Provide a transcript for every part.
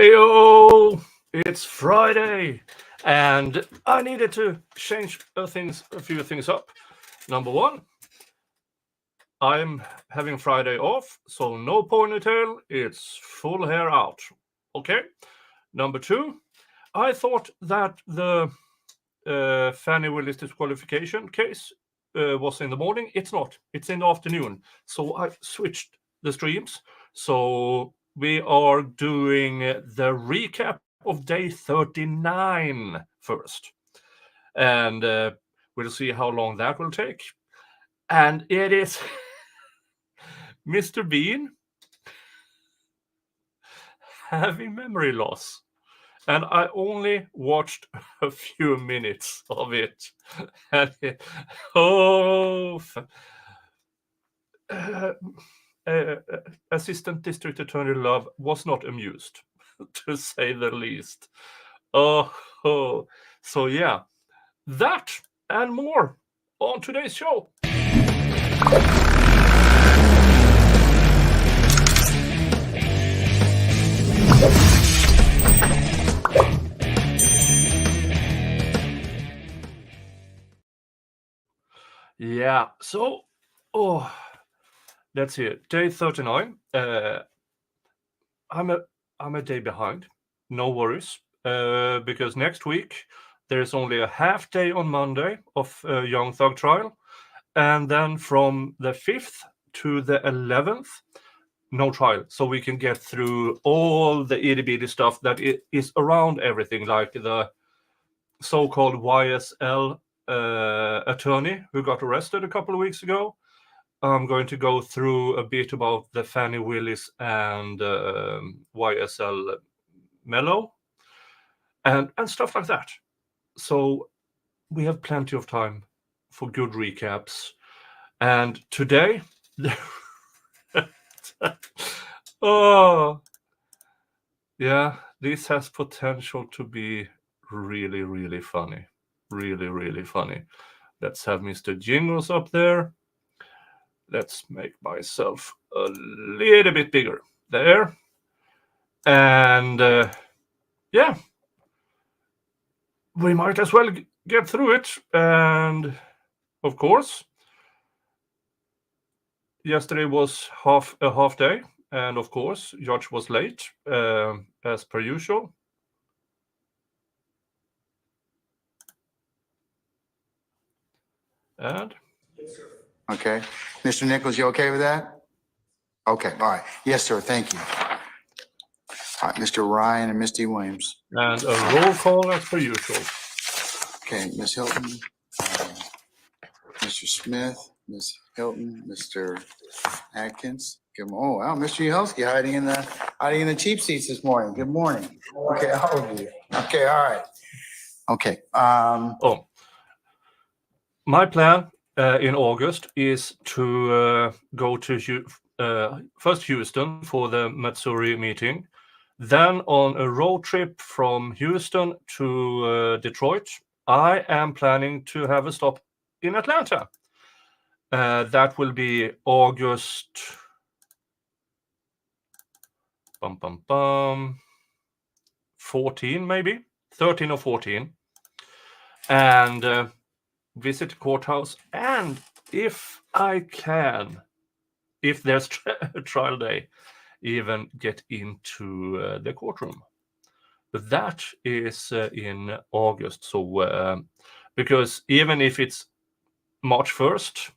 Heyo! It's Friday, and I needed to change a few things up. Number one, I'm having Friday off, so no ponytail, it's full hair out. Okay. Number two, I thought that the Fanny Willis disqualification case was in the morning. It's not. It's in the afternoon. So I switched the streams. So we are doing the recap of day 39 first. And we'll see how long that will take. And it is Mr. Bean having memory loss. And I only watched a few minutes of it. And Assistant District Attorney Love was not amused, to say the least. So yeah, that and more on today's show. Yeah, so, let's see, day 39. I'm a day behind. No worries, because next week there's only a half day on Monday of Young Thug Trial, and then from the 5th to the 11th, no trial. So we can get through all the itty-bitty stuff that is around everything, like the so-called YSL attorney who got arrested a couple of weeks ago. I'm going to go through a bit about the Fanny Willis and YSL Mello and stuff like that. So we have plenty of time for good recaps. And today, yeah, this has potential to be really, really funny. Really, really funny. Let's have Mr. Jingles up there. Let's make myself a little bit bigger. There. And yeah, we might as well get through it. And of course, yesterday was a half day. And of course, Judge was late, as per usual. And? Okay. Mr. Nichols, you okay with that? Okay, all right. Yes, sir, thank you. All right, Mr. Ryan and Misty Williams. And a roll call as per usual. Okay, Ms. Hilton, Mr. Smith, Ms. Hilton, Mr. Atkins. Good morning. Oh, wow, Mr. Uhelski hiding in the cheap seats this morning. Good morning. Okay, how are you? Okay, all right. Okay. My plan in August is to go to first Houston for the Matsuri meeting, then on a road trip from Houston to Detroit. I am planning to have a stop in Atlanta. That will be August 14, maybe 13 or 14, and visit the courthouse, and if I can, if there's a trial day, even get into the courtroom. But that is in August. So because even if it's March 1st,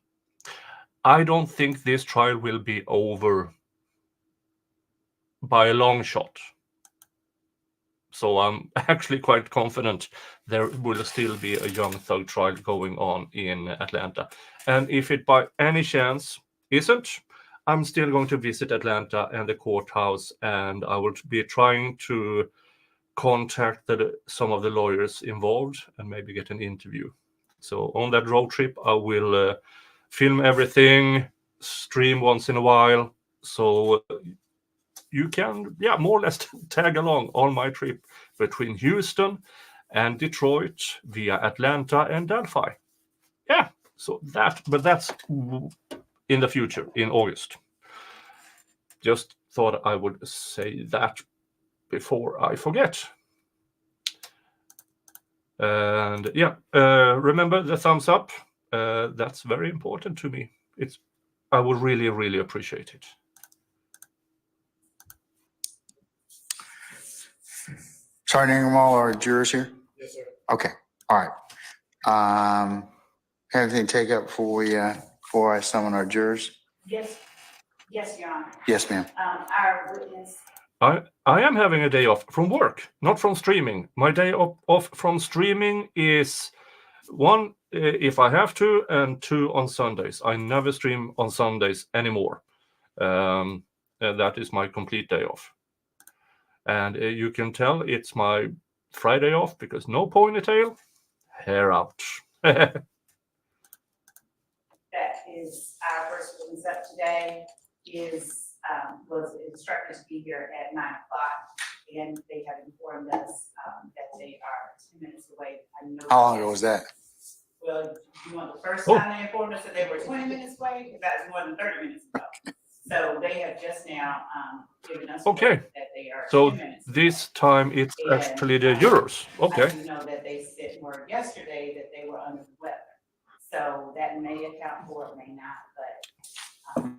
I don't think this trial will be over by a long shot. So I'm actually quite confident there will still be a Young Thug trial going on in Atlanta. And if it by any chance isn't, I'm still going to visit Atlanta and the courthouse, and I will be trying to contact some of the lawyers involved and maybe get an interview. So on that road trip, I will film everything, stream once in a while. So you can, more or less tag along on my trip between Houston and Detroit via Atlanta and Delphi. Yeah, so that's in the future, in August. Just thought I would say that. before I forget. And yeah, remember the thumbs up. That's very important to me. I would really, really appreciate it. Sergeant Ingram, all our jurors here? Yes, sir. Okay, all right. Anything to take up before I summon our jurors? Yes, yes, Your Honor. Yes, ma'am. Our witness, I am having a day off from work, not from streaming. My day off from streaming is one, if I have to, and two, on Sundays. I never stream on Sundays anymore. And that is my complete day off. And you can tell it's my Friday off because no ponytail, hair out. that is our first witness up today, was instructed to be here at 9 o'clock. And they have informed us that they are 10 minutes away. I know How long ago was that? Well, you want the first time they informed us that they were 20 minutes away? Because that was more than 30 minutes ago. So they have just now given us Okay. that they are So 10 minutes this away. time it's actually the jurors. I Okay. do know that they said word yesterday that they were under the weather. So that may account for it, may not, but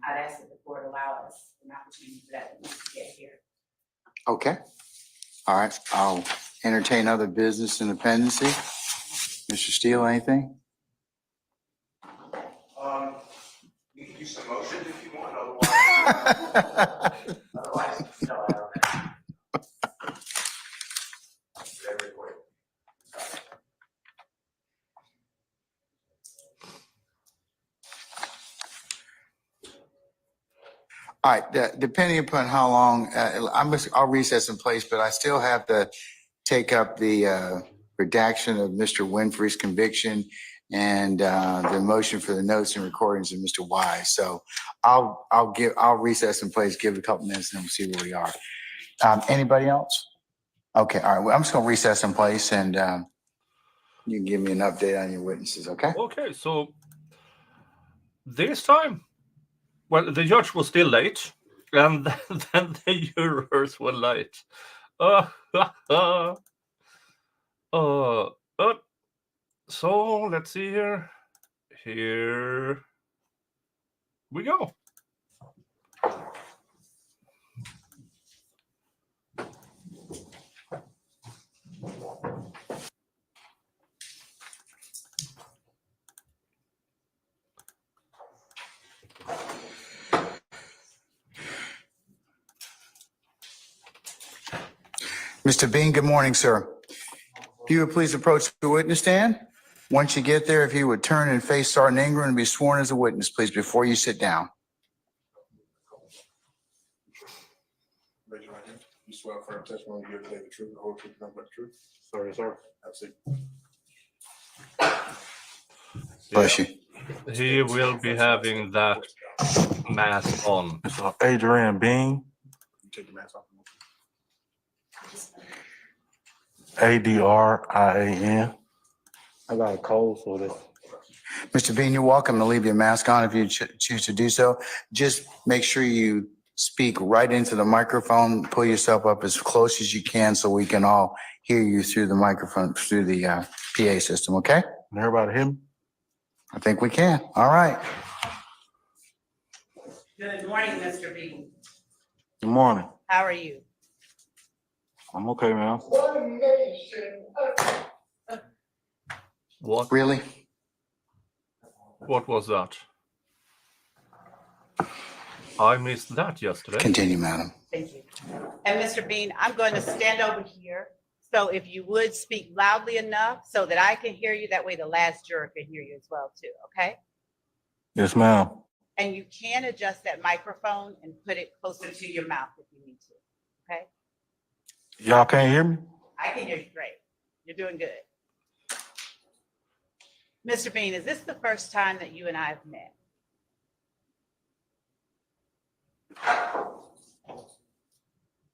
I'd ask that the court allow us an opportunity for that to get here. Okay. All right, I'll entertain other business and dependency. Mr. Steele, anything? You can do some motion if you want, otherwise. Otherwise, no, I don't. Very quick. All right, depending upon how long, I'll recess in place, but I still have to take up the redaction of Mr. Winfrey's conviction and the motion for the notes and recordings of Mr. Wise. So I'll recess in place, give it a couple minutes, and we'll see where we are. Anybody else? Okay, all right, well, I'm just gonna recess in place and you can give me an update on your witnesses, okay? Okay, so this time, well, the judge was still late, and then the jurors were late. So let's see here. Here we go. Mr. Bean, good morning, sir. If you would please approach the witness stand. Once you get there, if you would turn and face Sergeant Ingram and be sworn as a witness, please, before you sit down. Raise your right hand. You swear firm testimony you give today the truth, the whole truth, nothing but the truth. Sorry, sir. Absolutely. Bless you. He will be having that mask on. It's Adrian Bean, You take your mask off. Adrian. I got a cold, so that's. Mr. Bean, you're welcome to leave your mask on if you choose to do so. Just make sure you speak right into the microphone, pull yourself up as close as you can so we can all hear you through the microphone, through the PA system, okay? Can everybody hear me? I think we can. All right. Good morning, Mr. Bean. Good morning. How are you? I'm okay, man. What? Really? What was that? I missed that yesterday. Continue, madam. Thank you. And Mr. Bean, I'm going to stand over here. So if you would speak loudly enough so that I can hear you, that way the last juror can hear you as well too, okay? Yes, ma'am. And you can adjust that microphone and put it closer to your mouth if you need to, okay? Y'all can't hear me? I can hear you great. You're doing good. Mr. Bean, is this the first time that you and I have met?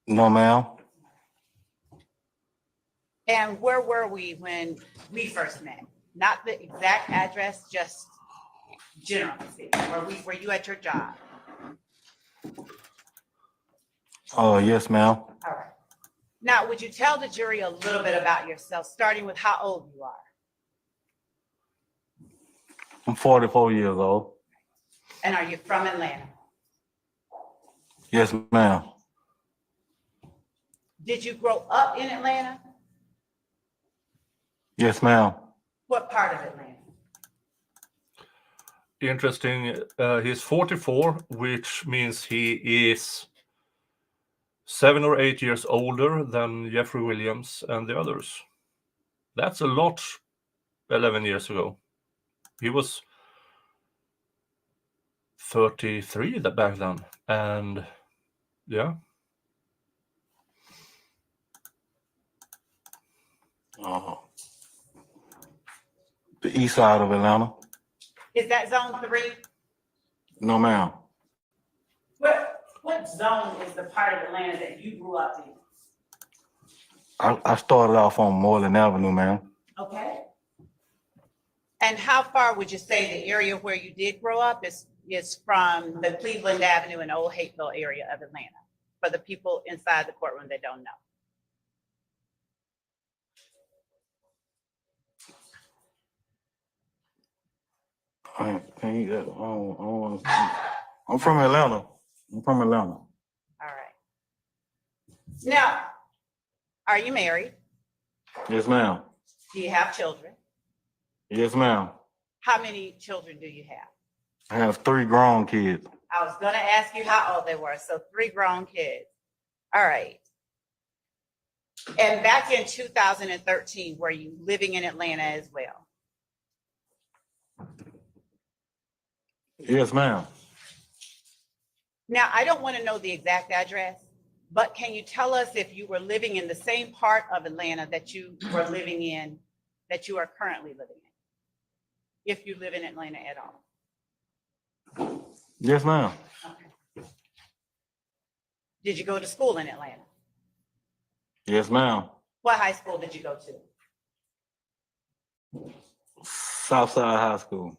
No, ma'am. And where were we when we first met? Not the exact address, just generally speaking. Were you at your job? Yes, ma'am. All right. Now, would you tell the jury a little bit about yourself, starting with how old you are? I'm 44 years old. And are you from Atlanta? Yes, ma'am. Did you grow up in Atlanta? Yes, ma'am. What part of Atlanta? Interesting. He's 44, which means he is 7 or 8 years older than Jeffrey Williams and the others. That's a lot 11 years ago. He was 33 back then. And yeah. The east side of Atlanta. Is that zone 3? No, ma'am. What zone is the part of Atlanta that you grew up in? I started off on Moreland Avenue, ma'am. Okay. And how far would you say the area where you did grow up is from the Cleveland Avenue and Old Hateville area of Atlanta, for the people inside the courtroom that don't know? I'm from Atlanta. All right. Now, are you married? Yes, ma'am. Do you have children? Yes, ma'am. How many children do you have? I have 3 grown kids. I was going to ask you how old they were. So 3 grown kids. All right. And back in 2013, were you living in Atlanta as well? Yes, ma'am. Now, I don't want to know the exact address, but can you tell us if you were living in the same part of Atlanta that you were living in, that you are currently living in? If you live in Atlanta at all. Yes, ma'am. Okay. Did you go to school in Atlanta? Yes, ma'am. What high school did you go to? Southside High School.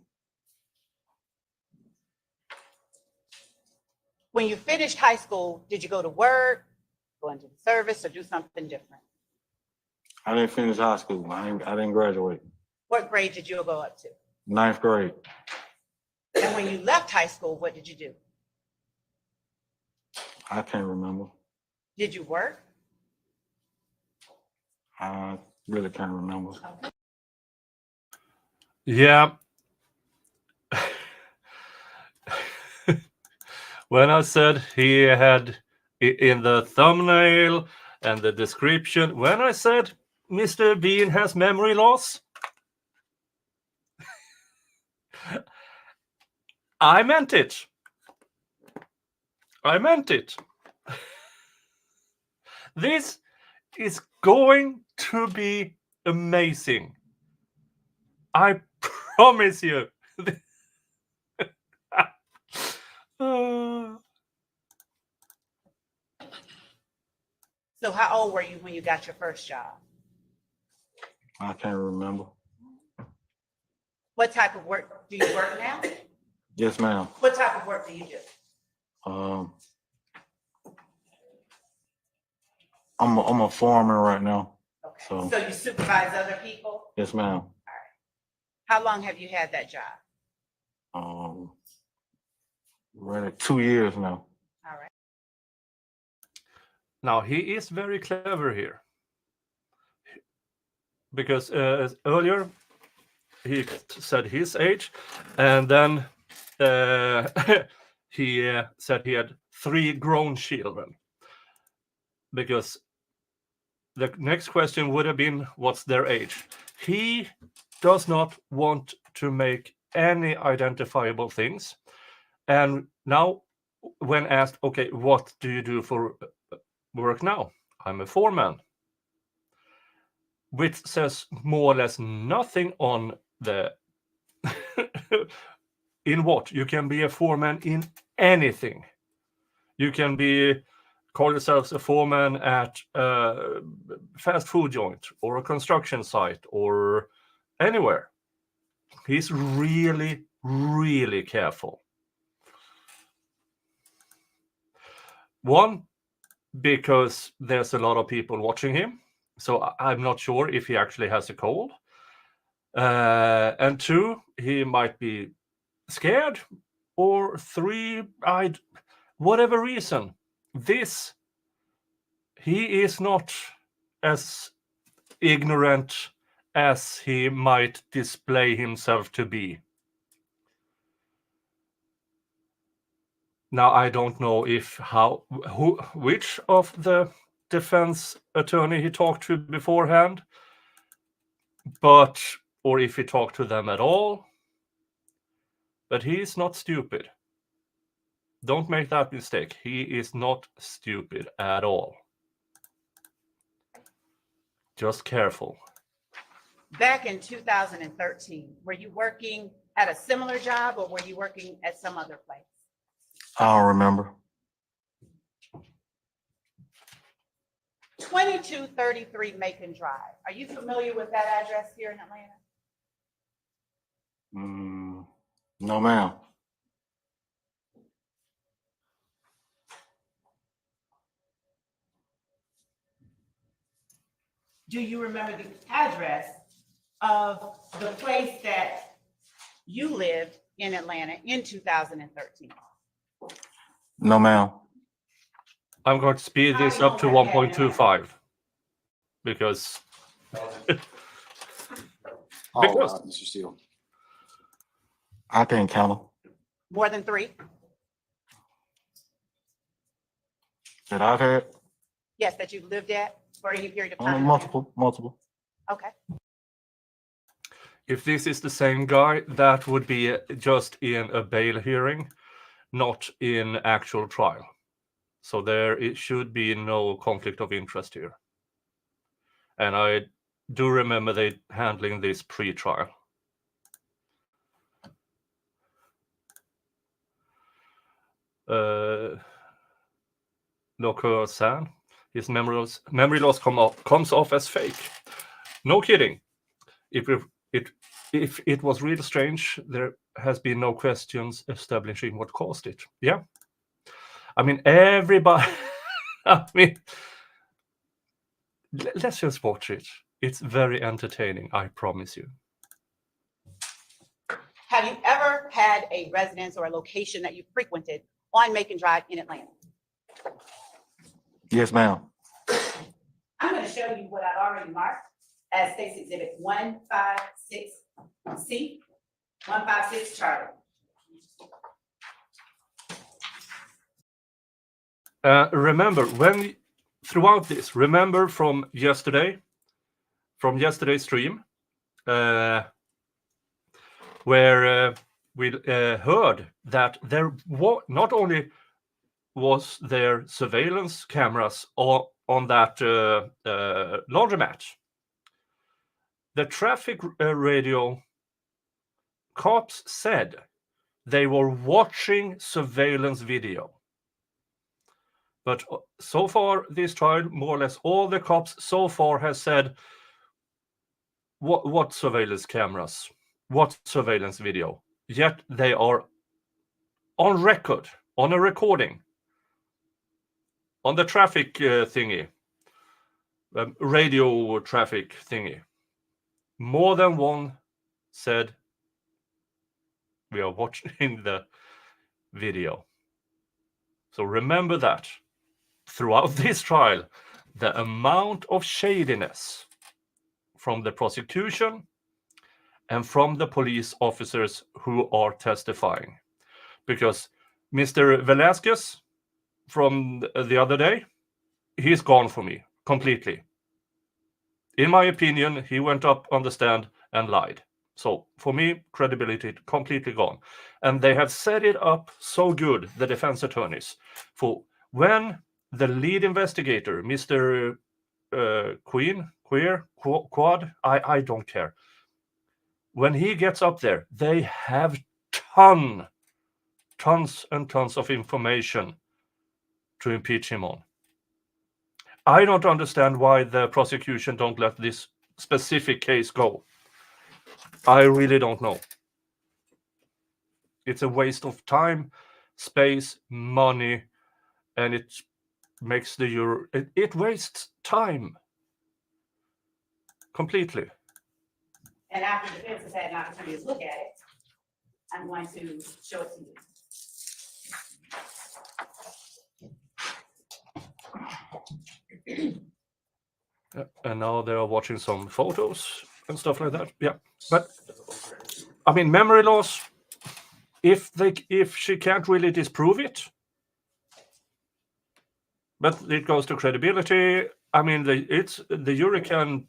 When you finished high school, did you go to work, go into the service, or do something different? I didn't finish high school. I didn't graduate. What grade did you go up to? 9th grade. And when you left high school, what did you do? I can't remember. Did you work? I really can't remember. Okay. Yeah. When I said he had in the thumbnail and the description, when I said Mr. Bean has memory loss, I meant it. I meant it. This is going to be amazing. I promise you. So how old were you when you got your first job? I can't remember. What type of work do you work now? Yes, ma'am. What type of work do you do? I'm a foreman right now. Okay. So you supervise other people? Yes, ma'am. All right. How long have you had that job? We're at 2 years now. All right. Now, he is very clever here. Because earlier, he said his age, and then he said he had 3 grown children. Because the next question would have been, what's their age? He does not want to make any identifiable things. And now, when asked, okay, what do you do for work now? I'm a foreman. Which says more or less nothing on the in what? You can be a foreman in anything. You can call yourselves a foreman at a fast food joint or a construction site or anywhere. He's really, really careful. One because there's a lot of people watching him. So I'm not sure if he actually has a cold. And 2, he might be scared. Or 3, whatever reason, he is not as ignorant as he might display himself to be. Now, I don't know which of the defense attorney he talked to beforehand, or if he talked to them at all. But he is not stupid. Don't make that mistake. He is not stupid at all. Just careful. Back in 2013, were you working at a similar job or were you working at some other place? I don't remember. 2233 Macon Drive. Are you familiar with that address here in Atlanta? No, ma'am. Do you remember the address of the place that you lived in Atlanta in 2013? No, ma'am. I'm going to speed this up to 1.25 because Mr. Steele. I can't count them. More than 3? That I've had Yes, that you lived at for any period of time? multiple. Okay. if this is the same guy, that would be just in a bail hearing, not in actual trial. So it should be no conflict of interest here. And I do remember they handling this pre-trial. Local San, his memory loss comes off as fake. No kidding. If it was really strange, there has been no questions establishing what caused it. Yeah. I mean, everybody. I mean, let's just watch it. It's very entertaining, I promise you. Have you ever had a residence or a location that you frequented on Macon Drive in Atlanta? Yes, ma'am. I'm going to show you what I've already marked as State's Exhibit 156C, 156 Charlie. Remember, throughout this, remember from yesterday's stream, where we heard that there not only was there surveillance cameras on that laundromat, the traffic radio cops said they were watching surveillance video. But so far, this trial, more or less all the cops so far has said, what surveillance cameras? What surveillance video? Yet they are on record, on a recording, on the traffic thingy, radio traffic thingy. More than one said, we are watching the video. So remember that. Throughout this trial, the amount of shadiness from the prosecution and from the police officers who are testifying. Because Mr. Velasquez from the other day, he's gone for me completely. In my opinion, he went up on the stand and lied. So for me, credibility completely gone. And they have set it up so good, the defense attorneys, for when the lead investigator, Mr. Quad, I don't care. When he gets up there, they have tons and tons of information to impeach him on. I don't understand why the prosecution don't let this specific case go. I really don't know. It's a waste of time, space, money, and it's makes the juror, it wastes time completely. And after the defense has had an opportunity to look at it, I'm going to show it to you. Yeah, and now they are watching some photos and stuff like that. Yeah, but I mean, memory loss. If she can't really disprove it, but it goes to credibility. I mean, the jury can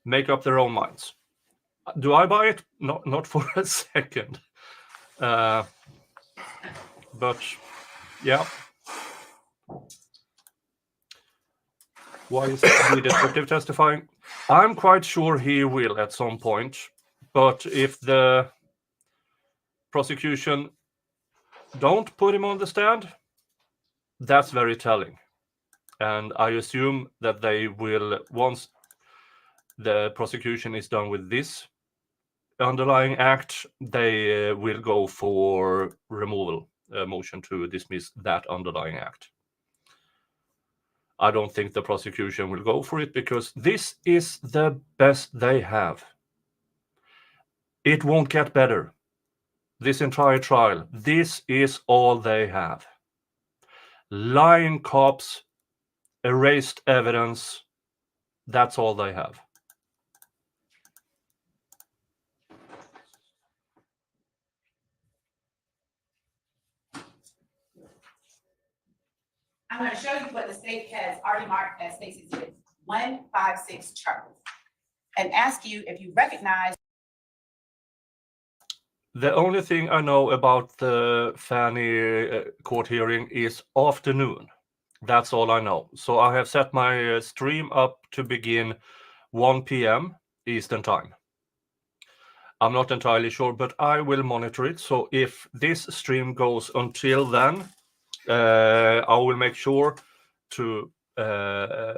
make up their own minds. Do I buy it? Not for a second. But yeah. Why is the detective testifying? I'm quite sure he will at some point. But if the prosecution don't put him on the stand, that's very telling. And I assume that they will, once the prosecution is done with this underlying act, they will go for removal, motion to dismiss that underlying act. I don't think the prosecution will go for it because this is the best they have. It won't get better. This entire trial, this is all they have. Lying cops, erased evidence, that's all they have. I'm going to show you what the state has already marked as State's Exhibit 156 charges and ask you if you recognize. The only thing I know about the Fanny court hearing is afternoon. That's all I know. So I have set my stream up to begin 1 p.m. Eastern time. I'm not entirely sure, but I will monitor it. So if this stream goes until then, I will make sure to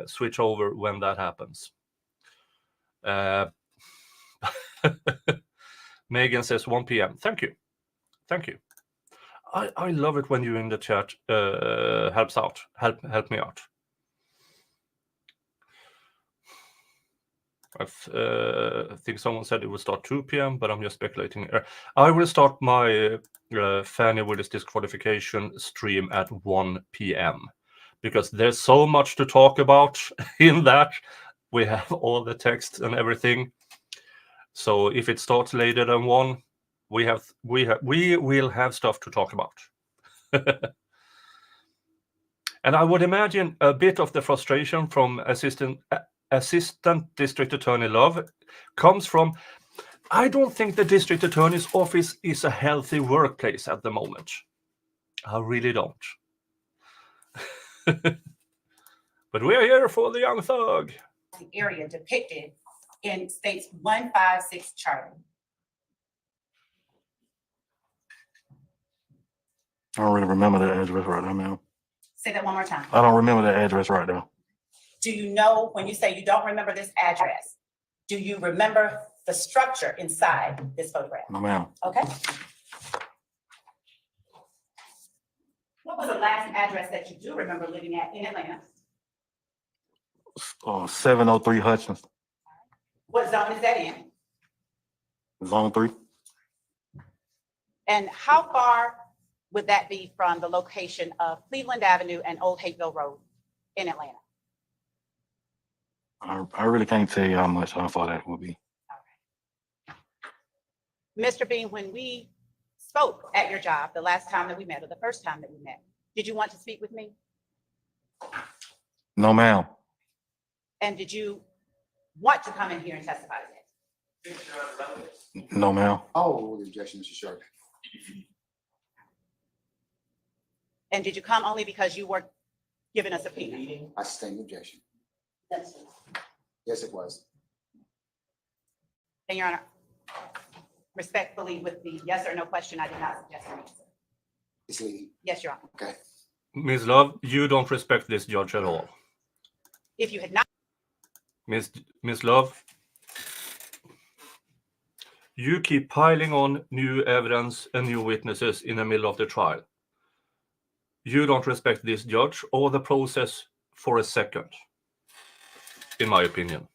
switch over when that happens. Megan says 1 p.m. Thank you. Thank you. I love it when you in the chat help me out. I think someone said it will start 2 p.m., but I'm just speculating. I will start my Fanny Willis disqualification stream at 1 p.m. because there's so much to talk about in that. We have all the text and everything. So if it starts later than 1, we will have stuff to talk about. And I would imagine a bit of the frustration from Assistant District Attorney Love comes from, I don't think the District Attorney's office is a healthy workplace at the moment. I really don't. But we're here for the young thug. The area depicted in State's 156 charter. I don't really remember that address right now, ma'am. Say that one more time. I don't remember that address right now. Do you know, when you say you don't remember this address, do you remember the structure inside this photograph? No, ma'am. Okay. What was the last address that you do remember living at in Atlanta? 703 Hutchins, What zone is that in? Zone 3. And how far would that be from the location of Cleveland Avenue and Old Hateville Road in Atlanta? I really can't tell you how far that would be. Mr. Bean, when we spoke at your job the last time that we met, or the first time that we met, did you want to speak with me? No, ma'am. And did you want to come in here and testify to that? No, ma'am. Oh, the objection, Mr. Sharp. And did you come only because you were giving us a subpoena? I sustain the objection. Yes, it was. And Your Honor, respectfully, with the yes or no question, I did not suggest an answer. It's leading. Yes, Your Honor. Okay. Ms. Love, you don't respect this judge at all. If you had not. Ms. Love, you keep piling on new evidence and new witnesses in the middle of the trial. you don't respect this judge or the process for a second, in my opinion.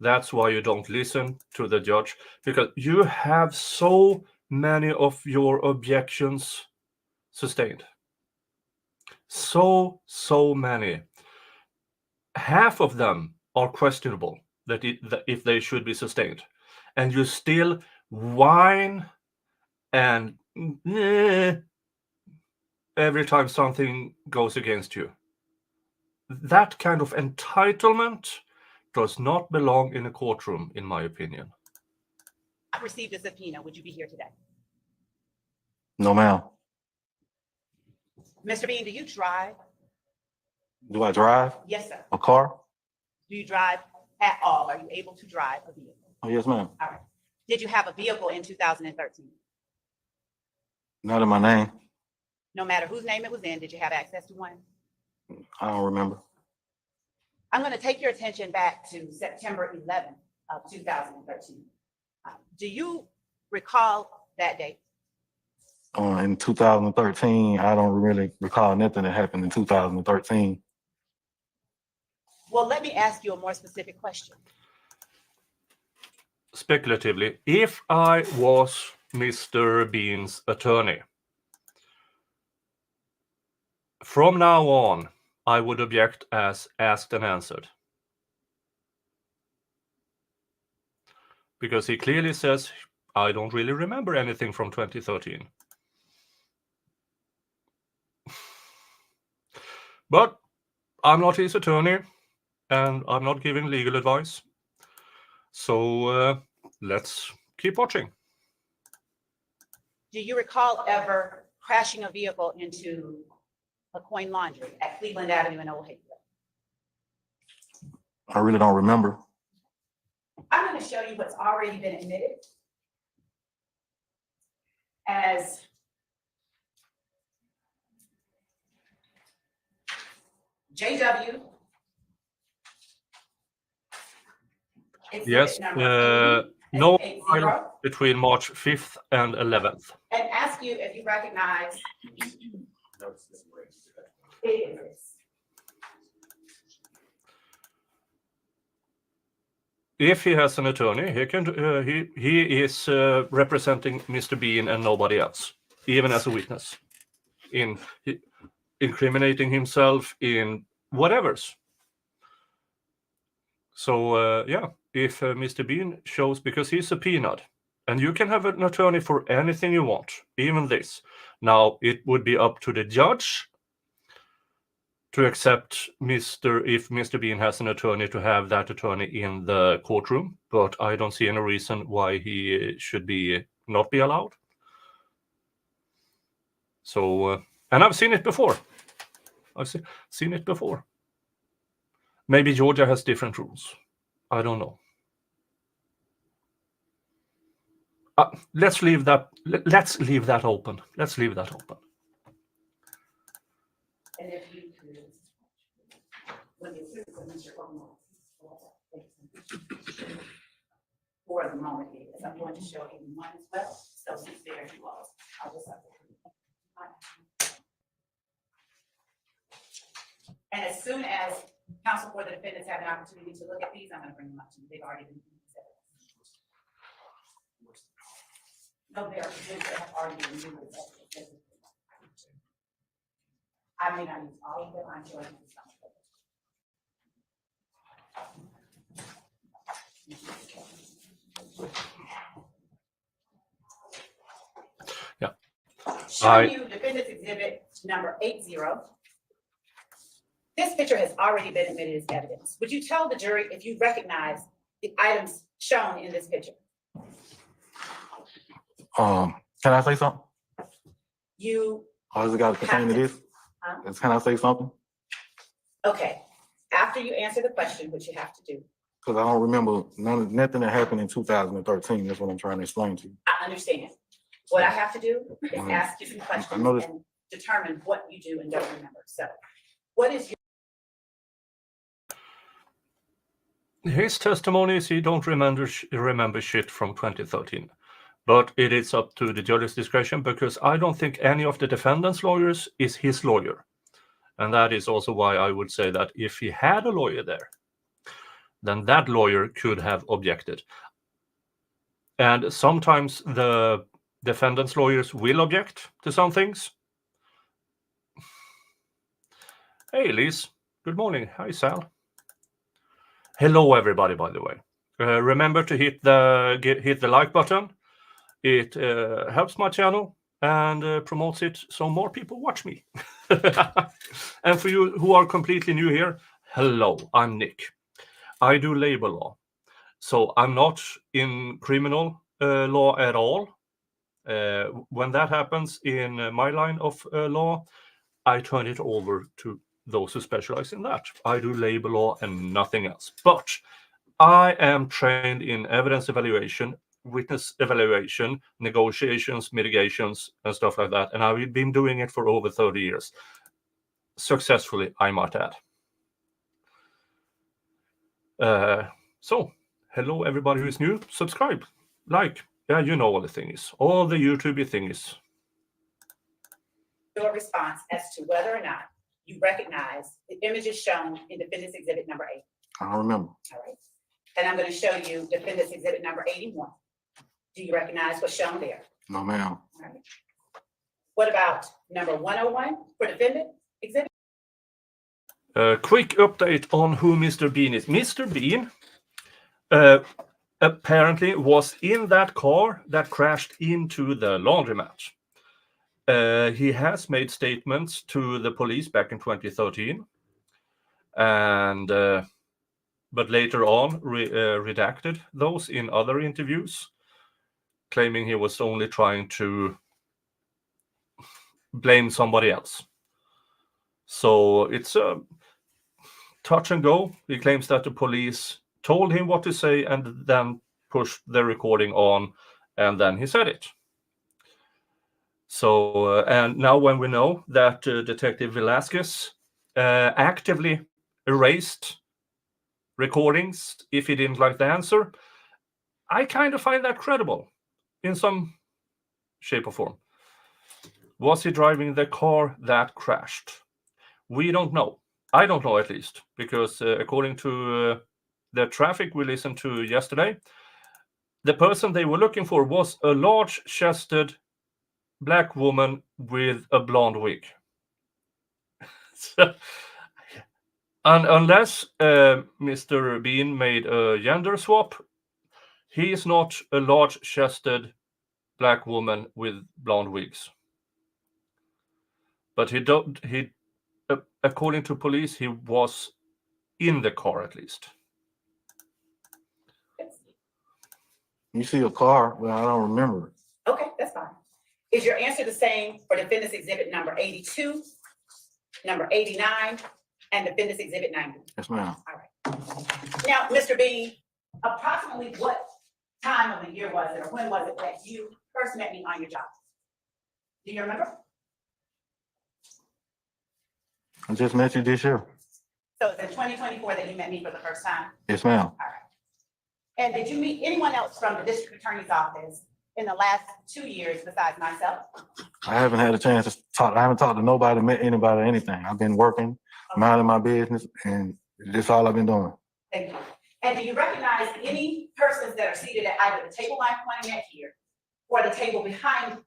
That's why you don't listen to the judge, because you have so many of your objections sustained. So many. Half of them are questionable, that if they should be sustained. And you still whine and every time something goes against you. That kind of entitlement does not belong in a courtroom, in my opinion. I received a subpoena. Would you be here today? No, ma'am. Mr. Bean, do you drive? Do I drive Yes, sir. a car? Do you drive at all? Are you able to drive a vehicle? Oh, yes, ma'am. All right. Did you have a vehicle in 2013? Not in my name. No matter whose name it was in, did you have access to one? I don't remember. I'm going to take your attention back to September 11th of 2013. Do you recall that date? In 2013, I don't really recall nothing that happened in 2013. Well, let me ask you a more specific question. Speculatively, if I was Mr. Bean's attorney, from now on, I would object as asked and answered. Because he clearly says, I don't really remember anything from 2013. But I'm not his attorney, and I'm not giving legal advice. So let's keep watching. Do you recall ever crashing a vehicle into a coin laundry at Cleveland Avenue in Old Haven? I really don't remember. I'm going to show you what's already been admitted as JW. Yes, no trial between March 5th and 11th. And ask you if you recognize it is. If he has an attorney, he is representing Mr. Bean and nobody else, even as a witness, incriminating himself in whatever's. So yeah, if Mr. Bean shows, because he's subpoenaed, and you can have an attorney for anything you want, even this. Now it would be up to the judge to accept if Mr. Bean has an attorney, to have that attorney in the courtroom, but I don't see any reason why he should not be allowed. So, and I've seen it before. I've seen it before. Maybe Georgia has different rules. I don't know. Let's leave that open. Let's leave that open. And if you could, when you through the Mr. for the moment, because I'm going to show you one as well. So since there you are, I'll just have to. And as soon as counsel for the defendants have an opportunity to look at these, I'm going to bring them up to you. They've already been considered. No, they have already been reviewed. I may not use all of them. I'm showing you some of them. Yeah. Showing you defendant's exhibit number 80. This picture has already been admitted as evidence. Would you tell the jury if you recognize the items shown in this picture? Can I say something? You. Has it got to pertain to this? Can I say something? Okay. After you answer the question, which you have to do. Because I don't remember nothing that happened in 2013. That's what I'm trying to explain to you. I understand. What I have to do is ask you some questions and determine what you do and don't remember. So, what is your? His testimony is he don't remember shit from 2013. But it is up to the judge's discretion because I don't think any of the defendant's lawyers is his lawyer. And that is also why I would say that if he had a lawyer there, then that lawyer could have objected. And sometimes the defendant's lawyers will object to some things. Hey, Liz. Good morning. Hi, Sal. Hello, everybody, by the way. Remember to hit the like button. It helps my channel and promotes it so more people watch me. And for you who are completely new here, hello, I'm Nick. I do labor law. So I'm not in criminal law at all. When that happens in my line of law, I turn it over to those who specialize in that. I do labor law and nothing else. But I am trained in evidence evaluation, witness evaluation, negotiations, mitigations, and stuff like that. And I've been doing it for over 30 years. Successfully, I might add. So, hello everybody who is new. Subscribe, like, yeah, you know all the things, all the YouTube thingies. Your response as to whether or not you recognize the images shown in Defendant's Exhibit number 8. I don't remember. All right. And I'm going to show you Defendant's Exhibit number 81. Do you recognize what's shown there? No, ma'am. All right. What about number 101 for Defendant Exhibit? Quick update on who Mr. Bean is. Mr. Bean apparently was in that car that crashed into the laundromat. He has made statements to the police back in 2013, and but later on redacted those in other interviews, claiming he was only trying to blame somebody else. So it's a touch and go. He claims that the police told him what to say and then pushed the recording on, and then he said it. So, and now when we know that Detective Velasquez actively erased recordings if he didn't like the answer, I kind of find that credible in some shape or form. Was he driving the car that crashed? We don't know. I don't know, at least, because according to the traffic we listened to yesterday, the person they were looking for was a large-chested black woman with a blonde wig. So, unless Mr. Bean made a gender swap, he is not a large-chested black woman with blonde wigs. But according to police, he was in the car at least. You see a car, but I don't remember it. Okay, that's fine. Is your answer the same for Defendant's Exhibit number 82, number 89, and Defendant's Exhibit 90? Yes, ma'am. All right. Now, Mr. Bean, approximately what time of the year was it, or when was it that you first met me on your job? Do you remember? I just met you this year. So it's in 2024 that you met me for the first time? Yes, ma'am. All right. And did you meet anyone else from the district attorney's office in the last 2 years besides myself? I haven't had a chance to talk. I haven't talked to nobody, met anybody, or anything. I've been working, minding my business, and that's all I've been doing. Thank you. And do you recognize any persons that are seated at either the table I'm pointing at here or the table behind us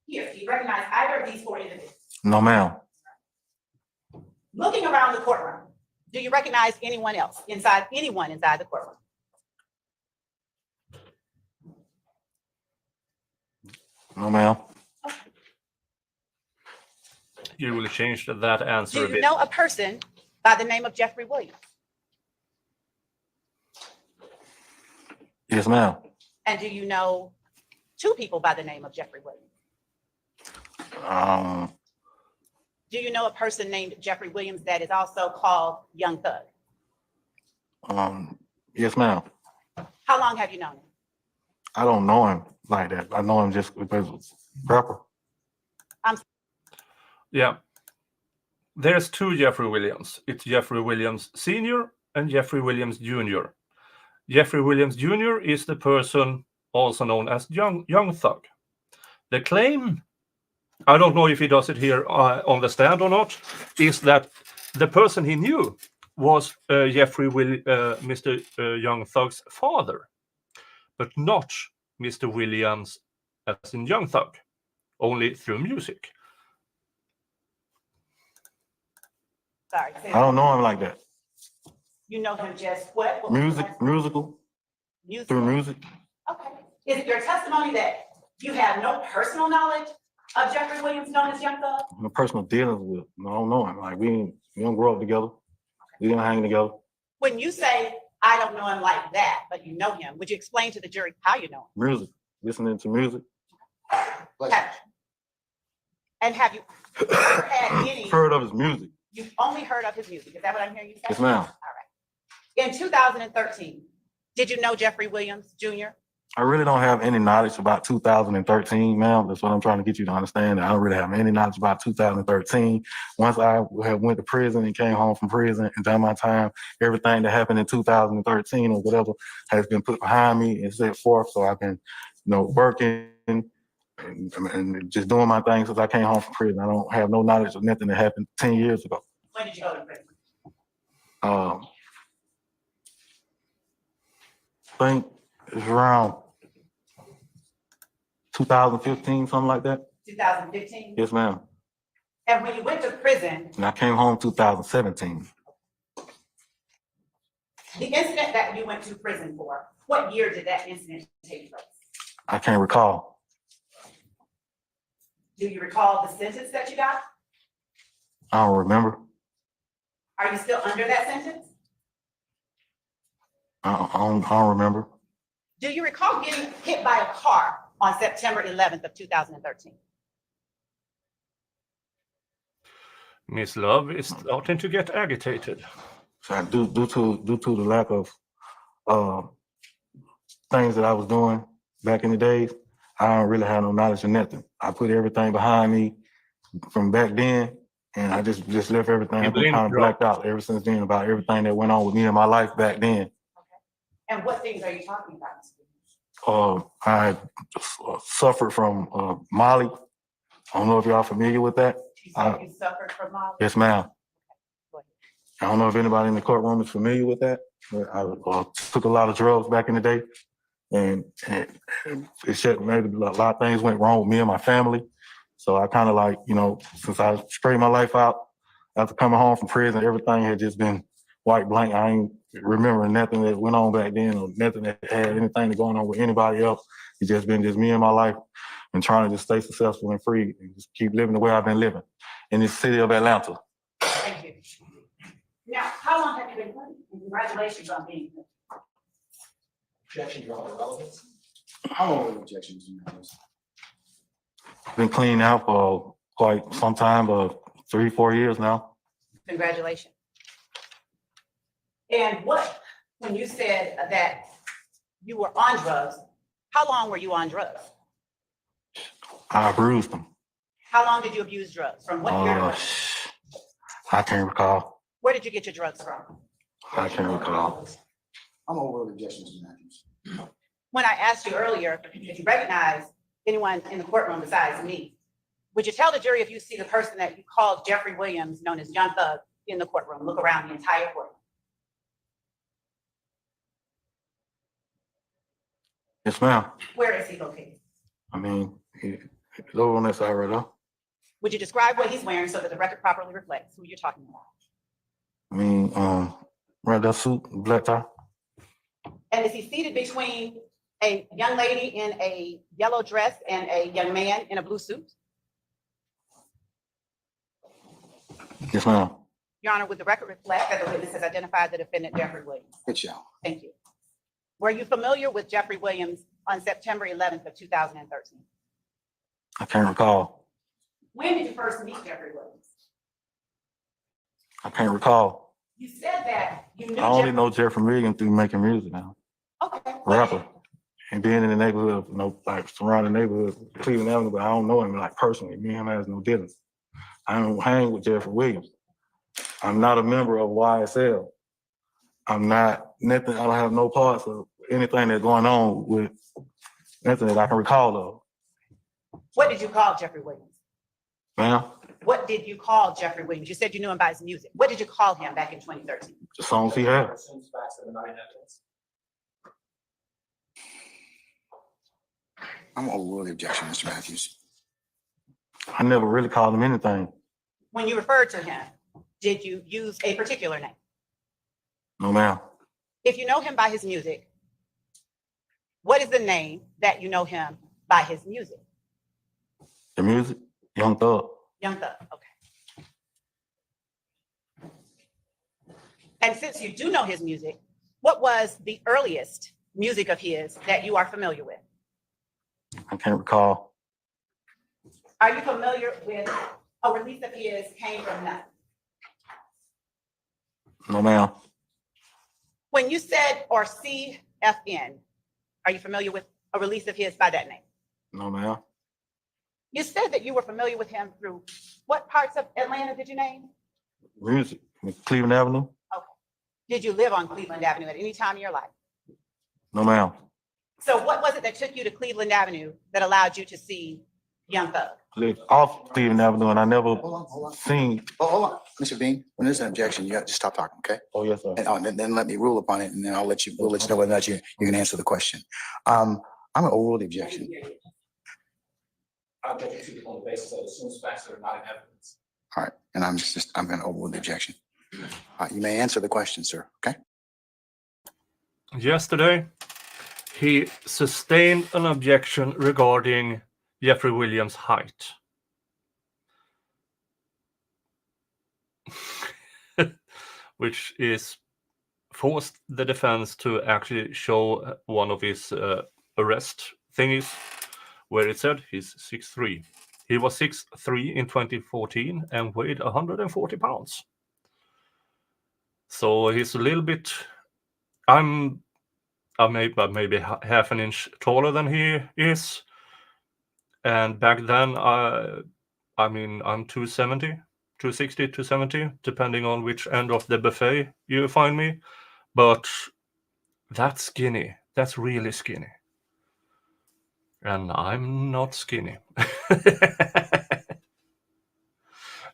here? Do you recognize either of these four individuals? No, ma'am. Looking around the courtroom, do you recognize anyone else inside the courtroom? No, ma'am. You will change that answer Do a you bit. know a person by the name of Jeffrey Williams? Yes, ma'am. And do you know two people by the name of Jeffrey Williams? Do you know a person named Jeffrey Williams that is also called Young Thug? Yes, ma'am. How long have you known him? I don't know him like that. I know him just because of rapper. Yeah. There's two Jeffrey Williams. It's Jeffrey Williams Sr. and Jeffrey Williams Jr. Jeffrey Williams Jr. is the person also known as Young Thug. The claim, I don't know if he does it here on the stand or not, is that the person he knew was Mr. Young Thug's father, but not Mr. Williams as in Young Thug, only through music. Sorry. I don't know him like that. You know him just what? Musical, through music. Okay. Is it your testimony that you have no personal knowledge of Jeffrey Williams, known as Young Thug? No personal dealings with him. I don't know him. Like we don't grow up together. We didn't hang together. When you say, I don't know him like that, but you know him, would you explain to the jury how you know him? Music, listening to music. And have you ever had any, Heard of his music. you've only heard of his music, is that what I'm hearing you say? Yes, ma'am. All right. In 2013, did you know Jeffrey Williams Jr.? I really don't have any knowledge about 2013, ma'am. That's what I'm trying to get you to understand. I don't really have any knowledge about 2013. Once I had went to prison and came home from prison and done my time, everything that happened in 2013 or whatever has been put behind me and set forth. So I've been, working and just doing my thing since I came home from prison. I don't have no knowledge of nothing that happened 10 years ago. When did you go to prison? I think it's around 2015, something like that. 2015? Yes, ma'am. And when you went to prison, And I came home 2017. the incident that you went to prison for, what year did that incident take place? I can't recall. Do you recall the sentence that you got? I don't remember. Are you still under that sentence? I don't remember. Do you recall getting hit by a car on September 11th of 2013? Miss Love is starting to get agitated. So due to the lack of things that I was doing back in the days, I don't really have no knowledge of nothing. I put everything behind me from back then, and I just left everything. I've been kind of blacked out ever since then about everything that went on with me in my life back then. Okay. And what things are you talking about? I suffered from Molly. I don't know if y'all familiar with that. You said you suffered from Molly? Yes, ma'am. Go ahead. I don't know if anybody in the courtroom is familiar with that, but I took a lot of drugs back in the day, and it shit, maybe a lot of things went wrong with me and my family. So I kind of since I straightened my life out after coming home from prison, everything had just been white blank. I ain't remembering nothing that went on back then or nothing that had anything going on with anybody else. It's just been just me and my life and trying to just stay successful and free and just keep living the way I've been living in this city of Atlanta. Thank you. Now, how long have you been clean? And congratulations on being clean. Objection, Your Honor, relevance. I'm over the objections. Your Honor. Been clean out for quite some time, 3-4 years now. Congratulations. And when you said that you were on drugs, how long were you on drugs? I abused them. How long did you abuse drugs? From what year to what? I can't recall. Where did you get your drugs from? I can't recall. I'm over the objections. Your Honor. When I asked you earlier, if you recognize anyone in the courtroom besides me, would you tell the jury if you see the person that you called Jeffrey Williams, known as Young Thug, in the courtroom? Look around the entire courtroom. Yes, ma'am. Where is he located? It's over on that side right now. Would you describe what he's wearing so that the record properly reflects who you're talking about? Right, that suit, black tie. And is he seated between a young lady in a yellow dress and a young man in a blue suit? Yes, ma'am. Your Honor, would the record reflect that the witness has identified the defendant, Jeffrey Williams? Good job. Thank you. Were you familiar with Jeffrey Williams on September 11th of 2013? I can't recall. When did you first meet Jeffrey Williams? I can't recall. You said that you knew I only Jeffrey. know Jeffrey Williams through making music now. Okay. Rapper. And being in the neighborhood, surrounding neighborhood, Cleveland Avenue, but I don't know him personally. Me and him has no dealings. I don't hang with Jeffrey Williams. I'm not a member of YSL. I'm not nothing. I don't have no parts of anything that's going on with Nothing that I can recall of. What did you call Jeffrey Williams? Ma'am, What did you call Jeffrey Williams? You said you knew him by his music. What did you call him back in 2013? the songs he had. I'm gonna overrule the objection, Mr. Matthews. I never really called him anything. When you referred to him, did you use a particular name? No, ma'am. If you know him by his music, what is the name that you know him by his music? The music, Young Thug. Young Thug, okay. And since you do know his music, what was the earliest music of his that you are familiar with? I can't recall. Are you familiar with a release of his came from nothing? No, ma'am. When you said or CFN, are you familiar with a release of his by that name? No, ma'am. You said that you were familiar with him through what parts of Atlanta did you name? Music, Cleveland Avenue. Okay. Did you live on Cleveland Avenue at any time in your life? No, ma'am. So what was it that took you to Cleveland Avenue that allowed you to see Young Thug? Lived off Cleveland Avenue, and I never Hold on. seen. Oh, hold on, Mr. Bean, when there's an objection, you have to stop talking, okay? Oh, yes, sir. And then let me rule upon it, and then we'll let you know whether or not you can answer the question. I'm gonna overrule the objection. I think you treat it on the basis of assumed facts that are not in evidence. All right, and I'm gonna overrule the objection. You may answer the question, sir, okay? Yesterday, he sustained an objection regarding Jeffrey Williams' height. Which is forced the defense to actually show one of his arrest thingies where it said he's 6'3". He was 6'3" in 2014 and weighed 140 pounds. So he's a little bit, I'm maybe half an inch taller than he is. And back then, I'm 270, 260, 270, depending on which end of the buffet you find me. But that's skinny. That's really skinny. And I'm not skinny.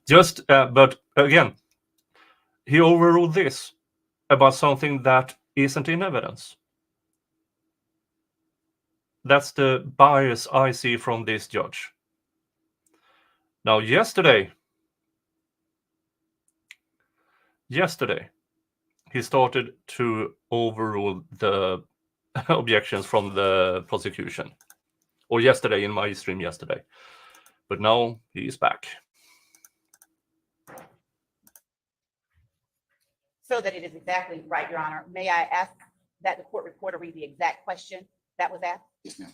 But again, he overruled this about something that isn't in evidence. That's the bias I see from this judge. Now, yesterday, he started to overrule the objections from the prosecution. Or yesterday, in my stream yesterday. But now he is back. So that it is exactly right, Your Honor, may I ask that the court reporter read the exact question that was asked? Yes, ma'am.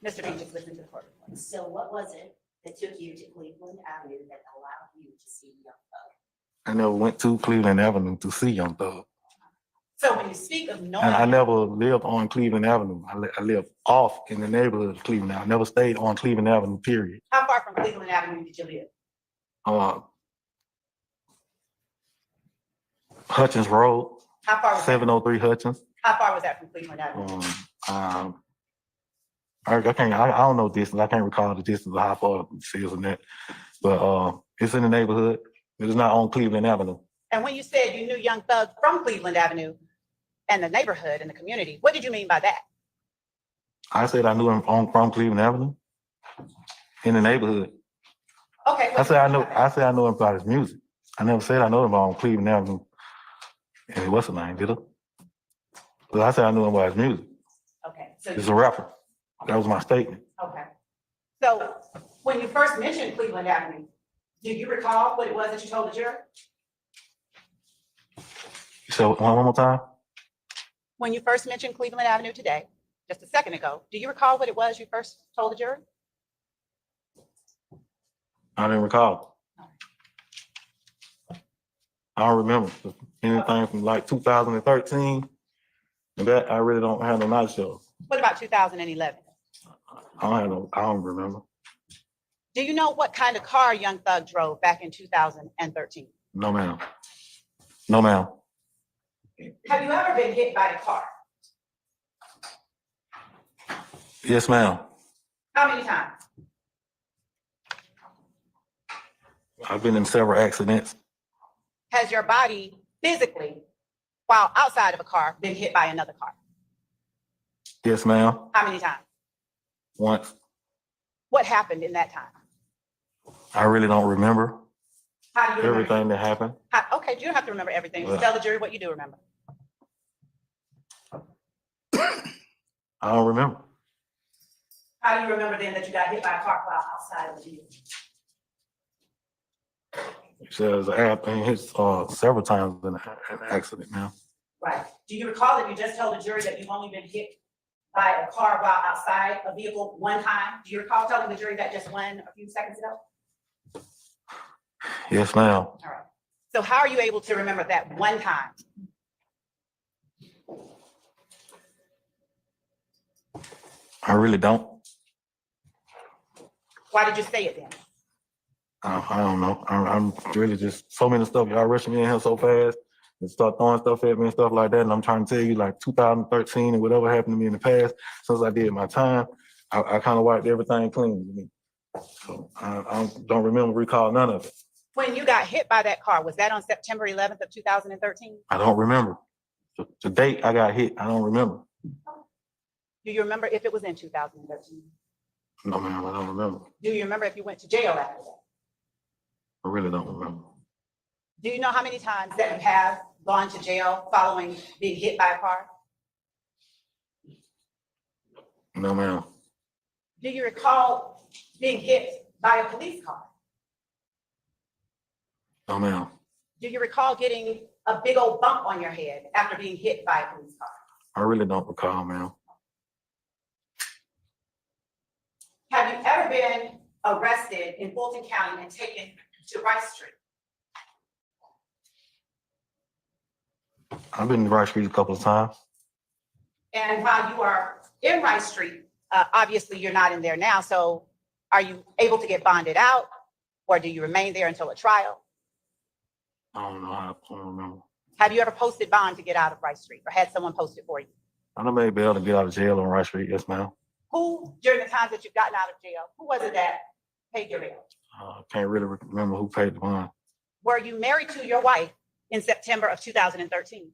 Mr. Bean, just listen to the court report. So what was it that took you to Cleveland Avenue that allowed you to see Young Thug? I never went to Cleveland Avenue to see Young Thug. So when you speak of knowing, And I never lived on Cleveland Avenue. I lived off in the neighborhood of Cleveland. I never stayed on Cleveland Avenue, period. how far from Cleveland Avenue did you live? Hutchins Road, How far was that? 703 Hutchins. How far was that from Cleveland Avenue? I don't know distance. I can't recall the distance of how far it is in that. But it's in the neighborhood. It's not on Cleveland Avenue. And when you said you knew Young Thug from Cleveland Avenue and the neighborhood and the community, what did you mean by that? I said I knew him from Cleveland Avenue in the neighborhood. Okay. what I did said you I mean know. by I said I know him by his music. I never said I know him on Cleveland Avenue. And what's the name? Did I? But I said I knew him by his music. that? Okay. So He's a rapper. That was my statement. okay. So when you first mentioned Cleveland Avenue, do you recall what it was that you told the jury? So one more time. When you first mentioned Cleveland Avenue today, just a second ago, do you recall what it was you first told the jury? I didn't recall. I don't remember anything from like 2013. And that I really don't have no knowledge of. What about 2011? I don't remember. Do you know what kind of car Young Thug drove back in 2013? No, ma'am. No, ma'am. Have you ever been hit by a car? Yes, ma'am. How many times? I've been in several accidents. Has your body physically, while outside of a car, been hit by another car? Yes, ma'am. How many times? Once. What happened in that time? I really don't remember How do you remember? everything that happened. Okay, you don't have to remember everything. Just Well- tell the jury what you do remember. I don't remember. How do you remember then that you got hit by a car while outside of the vehicle? It says I've been hit several times in an accident, ma'am. Right. Do you recall that you just told the jury that you've only been hit by a car while outside a vehicle one time? Do you recall telling the jury that just a few seconds ago? Yes, ma'am. All right. So how are you able to remember that one time? I really don't. Why did you say it then? I don't know. I'm really just so many stuff. Y'all rushing me in here so fast and start throwing stuff at me and stuff like that. And I'm trying to tell you, like 2013 and whatever happened to me in the past, since I did my time, I kind of wiped everything clean with me. So I don't remember, recall none of it. When you got hit by that car, was that on September 11th of 2013? I don't remember. The date I got hit, I don't remember. Do you remember if it was in 2013? No, ma'am, I don't remember. Do you remember if you went to jail after that? I really don't remember. Do you know how many times that you have gone to jail following being hit by a car? No, ma'am. Do you recall being hit by a police car? No, ma'am. Do you recall getting a big old bump on your head after being hit by a police car? I really don't recall, ma'am. Have you ever been arrested in Fulton County and taken to Rice Street? I've been to Rice Street a couple of times. And while you are in Rice Street, obviously you're not in there now, so are you able to get bonded out, or do you remain there until a trial? I don't know. I don't remember. Have you ever posted bond to get out of Rice Street, or had someone post it for you? I done made bail to get out of jail on Rice Street. Yes, ma'am. Who, during the times that you've gotten out of jail, who was it that paid your bail? I can't really remember who paid the bond. Were you married to your wife in September of 2013?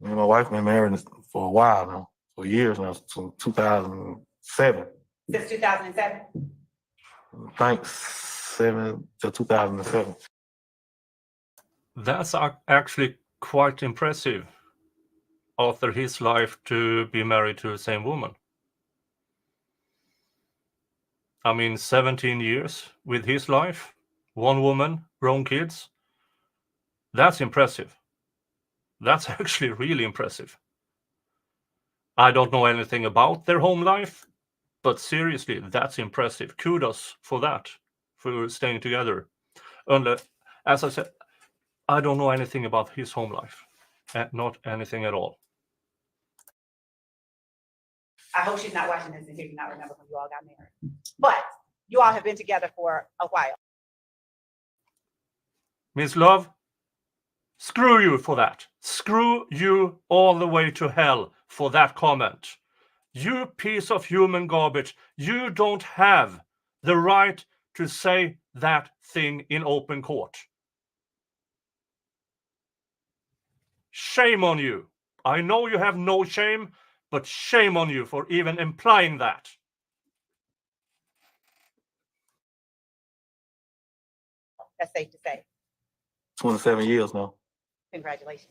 Me and my wife been married for a while now, for years now, since 2007. Since 2007? Thanks, 7 to 2007. That's actually quite impressive after his life to be married to the same woman. I mean, 17 years with his life, one woman, grown kids. That's impressive. That's actually really impressive. I don't know anything about their home life, but seriously, that's impressive. Kudos for that, for staying together. And as I said, I don't know anything about his home life. Not anything at all. I hope she's not watching this and hear you not remember when you all got married. But you all have been together for a while. Miss Love, screw you for that. Screw you all the way to hell for that comment. You piece of human garbage. You don't have the right to say that thing in open court. Shame on you. I know you have no shame, but shame on you for even implying that. That's safe to say. 27 years now. Congratulations.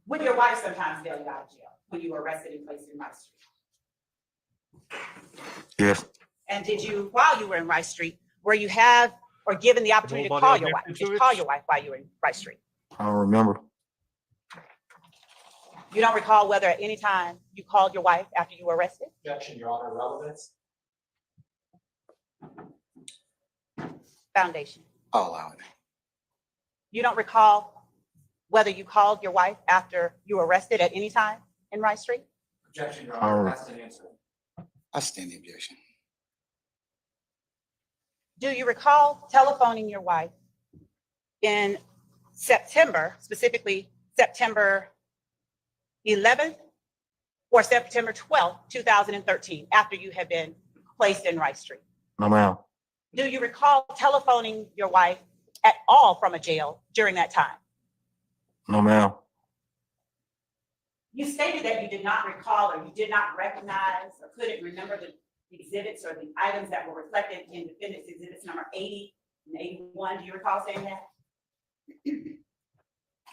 Would your wife sometimes bail you out of jail when you were arrested and placed in Rice Street? Yes. And did you, while you were in Rice Street, were you given the opportunity to Nobody call your wife? admitted to Did you it? call your wife while you were in Rice Street? I don't remember. You don't recall whether at any time you called your wife after you were arrested? Objection, Your Honor, relevance. Foundation. I'll allow it. You don't recall whether you called your wife after you were arrested at any time in Rice Street? Objection, Your Honor, that's an answer. I stand the objection. Do you recall telephoning your wife in September, specifically September 11th or September 12th, 2013, after you had been placed in Rice Street? No, ma'am. Do you recall telephoning your wife at all from a jail during that time? No, ma'am. You stated that you did not recall or you did not recognize or couldn't remember the exhibits or the items that were reflected in defendant's exhibits number 80 and 81. Do you recall saying that?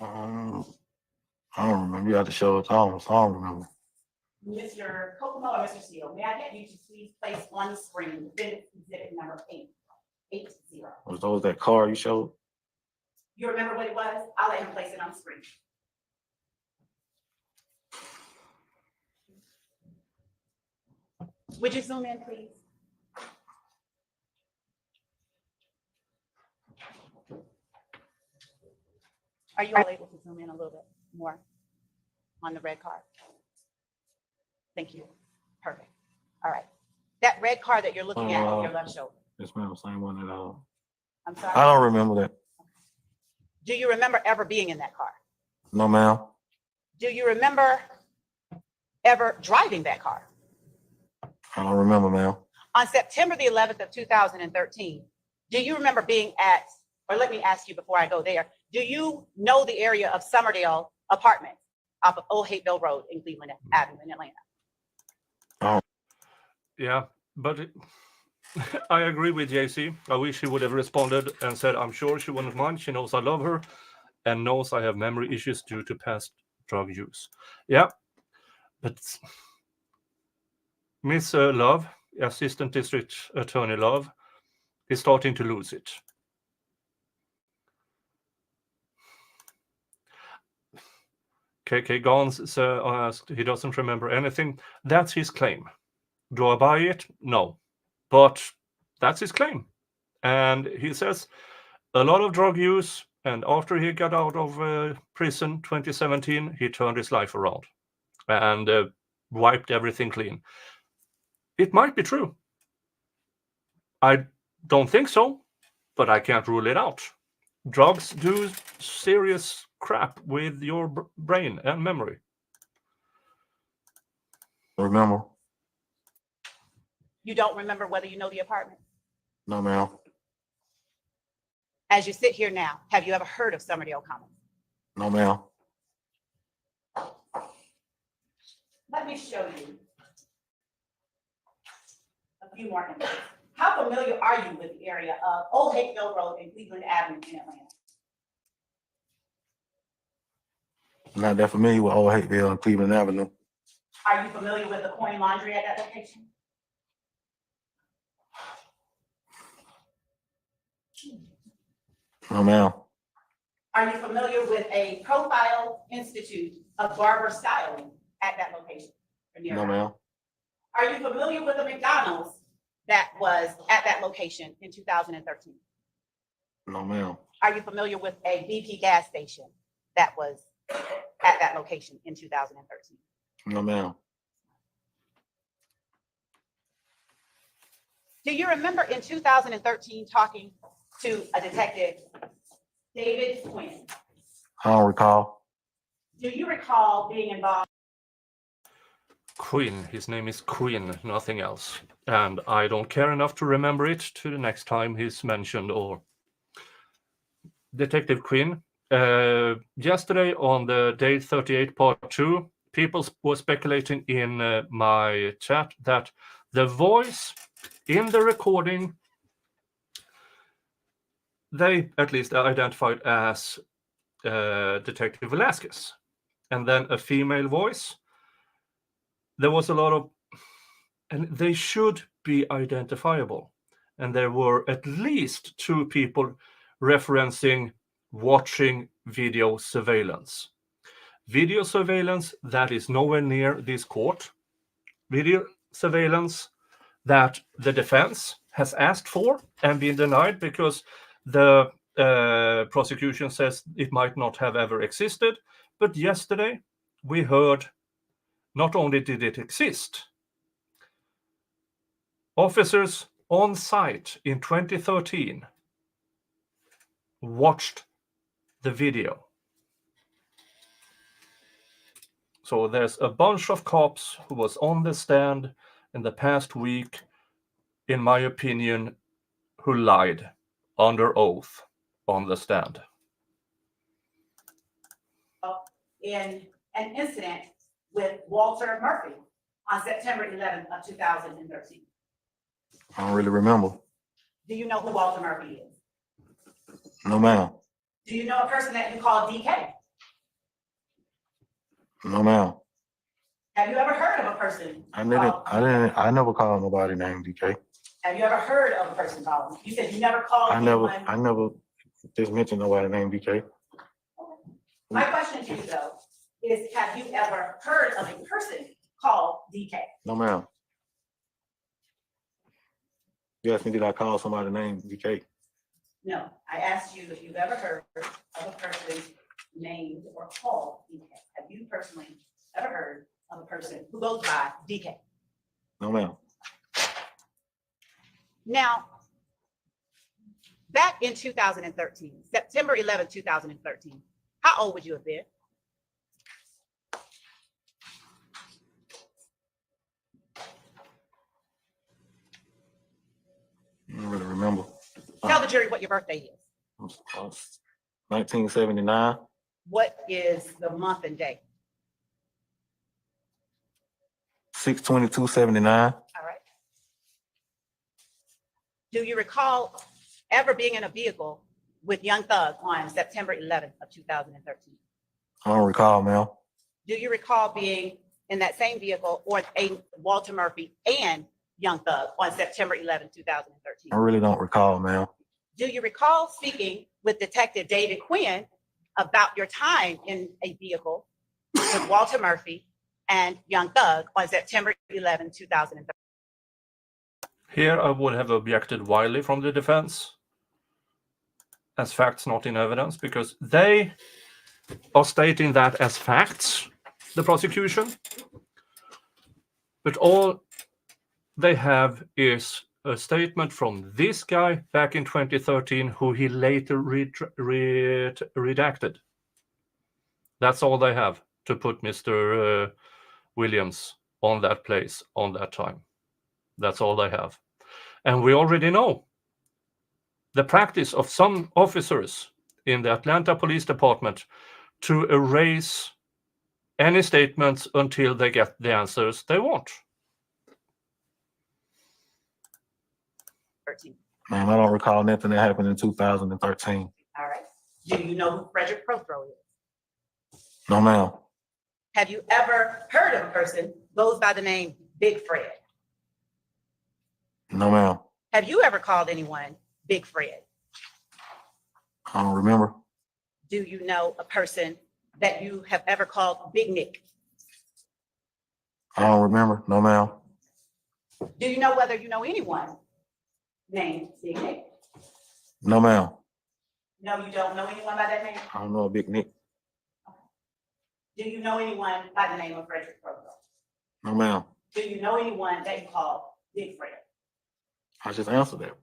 I don't remember. You have to show it. I don't remember. Mr. Kokomo or Mr. Steele, may I get you to please place on the screen defendant's exhibit number 80? Was those that car you showed? You remember what it was? I'll let him place it on the screen. Would you zoom in, please? Are you all able to zoom in a little bit more on the red card? Thank you. Perfect. All right. That red card that you're looking at on your left shoulder. Yes, ma'am. Same one at all. I'm sorry. I don't remember that. Do you remember ever being in that car? No, ma'am. Do you remember ever driving that car? I don't remember, ma'am. On September the 11th of 2013, do you remember being at, or let me ask you before I go there, do you know the area of Summerdale Apartments off of Old Hateville Road in Cleveland Avenue in Atlanta? Yeah, but I agree with JC. I wish she would have responded and said, I'm sure she wouldn't mind. She knows I love her and knows I have memory issues due to past drug use. Yeah, but Miss Love, Assistant District Attorney Love, is starting to lose it. KK Gans asked, he doesn't remember anything. That's his claim. Do I buy it? No. But that's his claim. And he says a lot of drug use, and after he got out of prison 2017, he turned his life around and wiped everything clean. It might be true. I don't think so, but I can't rule it out. Drugs do serious crap with your brain and memory. Remember? You don't remember whether you know the apartment? No, ma'am. As you sit here now, have you ever heard of Summerdale Commons? No, ma'am. Let me show you a few more images. How familiar are you with the area of Old Hateville Road and Cleveland Avenue in Atlanta? I'm not that familiar with Old Hateville and Cleveland Avenue. Are you familiar with the Coin Laundry at that location? No, ma'am. Are you familiar with a Profile Institute of Barber Styling at that location? Or nearby? No, ma'am. Are you familiar with the McDonald's that was at that location in 2013? No, ma'am. Are you familiar with a BP gas station that was at that location in 2013? No, ma'am. Do you remember in 2013 talking to a detective, David Quinn? I don't recall. Do you recall being involved? Quinn, his name is Quinn, nothing else. And I don't care enough to remember it to the next time he's mentioned or Detective Quinn. Yesterday on the day 38 part 2, people were speculating in my chat that the voice in the recording, they at least identified as Detective Velasquez. And then a female voice. There was a lot of, and they should be identifiable. And there were at least 2 people referencing watching video surveillance. Video surveillance that is nowhere near this court. Video surveillance that the defense has asked for and been denied because the prosecution says it might not have ever existed. But yesterday we heard not only did it exist, officers on site in 2013 watched the video. So there's a bunch of cops who was on the stand in the past week, in my opinion, who lied under oath on the stand. In an incident with Walter Murphy on September 11th of 2013. I don't really remember. Do you know who Walter Murphy is? No, ma'am. Do you know a person that you call DK? No, ma'am. Have you ever heard of a person? I never called nobody named DK. Have you ever heard of a person called? You said you never called anyone. I never just mentioned nobody named DK. My question to you though is, have you ever heard of a person called DK? No, ma'am. You asked me, did I call somebody named DK? No, I asked you if you've ever heard of a person named or called DK. Have you personally ever heard of a person who goes by DK? No, ma'am. Now, back in 2013, September 11, 2013, how old would you have been? I don't really remember. Tell the jury what your birthday is. 1979, What is the month and day? 6/22/79. All right. Do you recall ever being in a vehicle with Young Thug on September 11th of 2013? I don't recall, ma'am. Do you recall being in that same vehicle or a Walter Murphy and Young Thug on September 11th, 2013? I really don't recall, ma'am. Do you recall speaking with Detective David Quinn about your time in a vehicle with Walter Murphy and Young Thug on September 11, 2013? Here I would have objected wildly from the defense as facts not in evidence, because they are stating that as facts, the prosecution, but all they have is a statement from this guy back in 2013 who he later redacted. That's all they have to put Mr. Williams on that place on that time. That's all they have. And we already know the practice of some officers in the Atlanta Police Department to erase any statements until they get the answers they want. Ma'am, I don't recall nothing that happened in 2013. All right. Do you know who Frederick Prothrow is? No, ma'am. Have you ever heard of a person goes by the name Big Fred? No, ma'am. Have you ever called anyone Big Fred? I don't remember. Do you know a person that you have ever called Big Nick? I don't remember. No, ma'am. Do you know whether you know anyone named Big Nick? No, ma'am. No, you don't know anyone by that name? I don't know a Big Nick. Do you know anyone by the name of Frederick Prothrow? No, ma'am. Do you know anyone that you call Big Fred? I just answered that.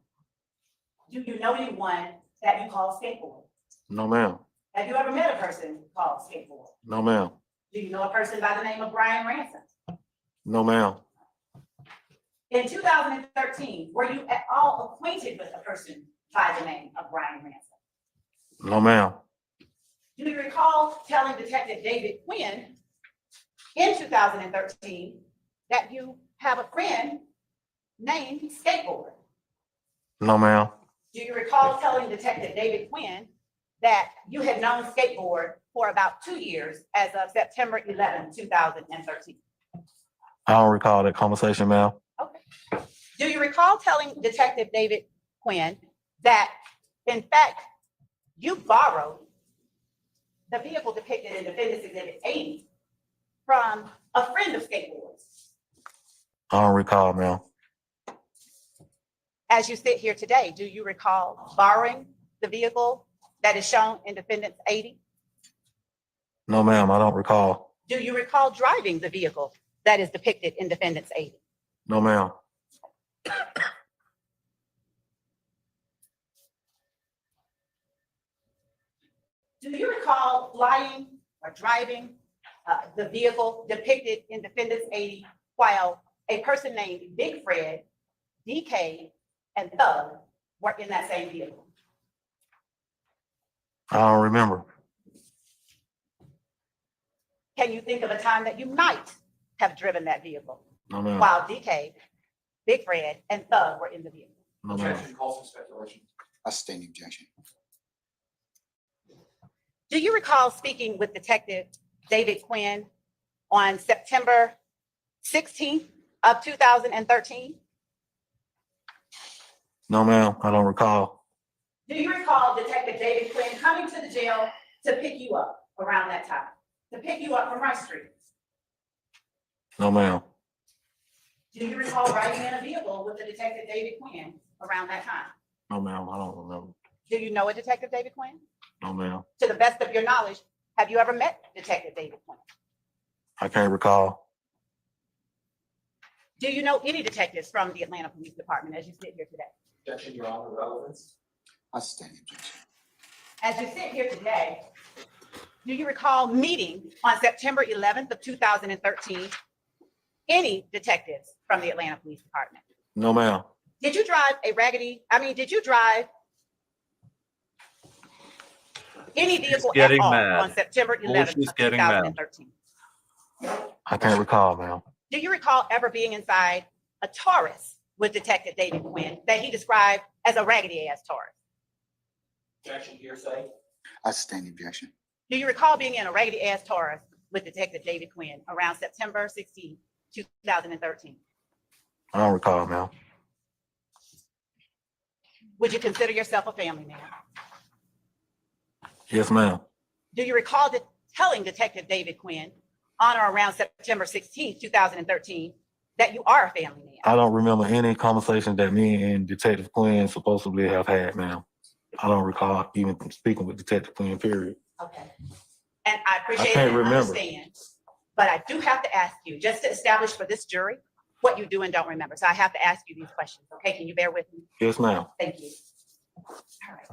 Do you know anyone that you call Skateboard? No, ma'am. Have you ever met a person called Skateboard? No, ma'am. Do you know a person by the name of Brian Ransom? No, ma'am. In 2013, were you at all acquainted with a person by the name of Brian Ransom? No, ma'am. Do you recall telling Detective David Quinn in 2013 that you have a friend named Skateboard? No, ma'am. Do you recall telling Detective David Quinn that you had known Skateboard for about 2 years as of September 11, 2013? I don't recall that conversation, ma'am. Okay. Do you recall telling Detective David Quinn that, in fact, you borrowed the vehicle depicted in Defendant's Exhibit 80 from a friend of Skateboard's? I don't recall, ma'am. As you sit here today, do you recall borrowing the vehicle that is shown in Defendant's 80? No, ma'am. I don't recall. Do you recall driving the vehicle that is depicted in Defendant's 80? No, ma'am. Do you recall flying or driving the vehicle depicted in Defendant's 80 while a person named Big Fred, DK, and Thug were in that same vehicle? I don't remember. Can you think of a time that you might have driven that vehicle No, ma'am. while DK, Big Fred, and Thug were in the vehicle? No, ma'am. Objection calls for speculation. I stand objection. Do you recall speaking with Detective David Quinn on September 16th of 2013? No, ma'am. I don't recall. Do you recall Detective David Quinn coming to the jail to pick you up around that time? To pick you up from Rice Street? No, ma'am. Do you recall riding in a vehicle with the Detective David Quinn around that time? No, ma'am. I don't remember. Do you know a Detective David Quinn? No, ma'am. To the best of your knowledge, have you ever met Detective David Quinn? I can't recall. Do you know any detectives from the Atlanta Police Department as you sit here today? Objection, Your Honor, relevance. I stand objection. As you sit here today, do you recall meeting on September 11th of 2013 any detectives from the Atlanta Police Department? No, ma'am. Did you drive did you drive any vehicle at getting all mad. on September 11th she's of getting mad. 2013? I can't recall, ma'am. Do you recall ever being inside a Taurus with Detective David Quinn that he described as a raggedy ass Taurus? Objection, hearsay. I stand objection. Do you recall being in a raggedy ass Taurus with Detective David Quinn around September 16, 2013? I don't recall, ma'am. Would you consider yourself a family man? Yes, ma'am. Do you recall telling Detective David Quinn on or around September 16, 2013, that you are a family man? I don't remember any conversation that me and Detective Quinn supposedly have had, ma'am. I don't recall even speaking with Detective Quinn, period. Okay. And I appreciate can't and remember. understand, but I do have to ask you, just to establish for this jury what you do and don't remember. So I have to ask you these questions, okay? Can you bear with me? Yes, ma'am. Thank you. All right.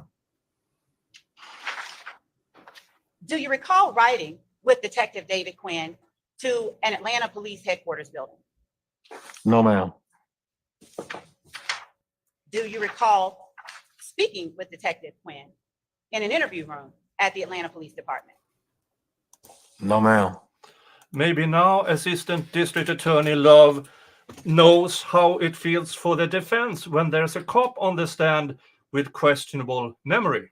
Do you recall riding with Detective David Quinn to an Atlanta Police Headquarters building? No, ma'am. Do you recall speaking with Detective Quinn in an interview room at the Atlanta Police Department? No, ma'am. Maybe now Assistant District Attorney Love knows how it feels for the defense when there's a cop on the stand with questionable memory.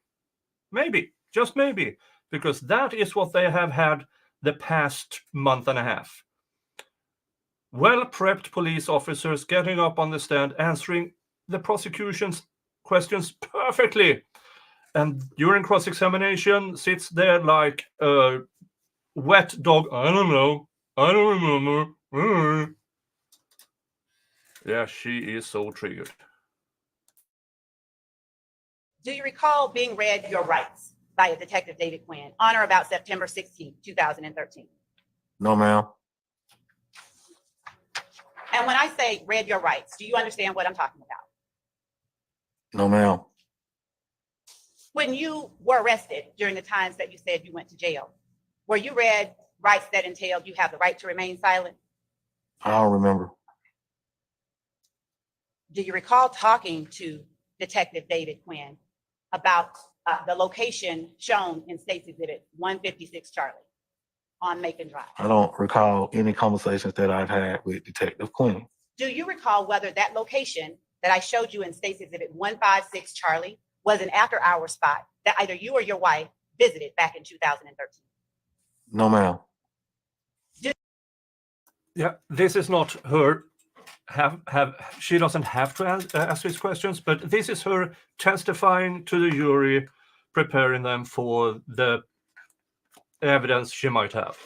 Maybe, just maybe, because that is what they have had the past month and a half. Well-prepped police officers getting up on the stand, answering the prosecution's questions perfectly. And during cross-examination, sits there like a wet dog. I don't know. I don't remember. Yeah, she is so triggered. Do you recall being read your rights by a Detective David Quinn on or about September 16, 2013? No, ma'am. And when I say read your rights, do you understand what I'm talking about? No, ma'am. When you were arrested during the times that you said you went to jail, were you read rights that entailed you have the right to remain silent? I don't remember. Do you recall talking to Detective David Quinn about the location shown in State's Exhibit 156 Charlie on Macon Drive? I don't recall any conversations that I've had with Detective Quinn. Do you recall whether that location that I showed you in State's Exhibit 156 Charlie was an after-hour spot that either you or your wife visited back in 2013? No, ma'am. Yeah, this is not her. She doesn't have to ask these questions, but this is her testifying to the jury, preparing them for the evidence she might have.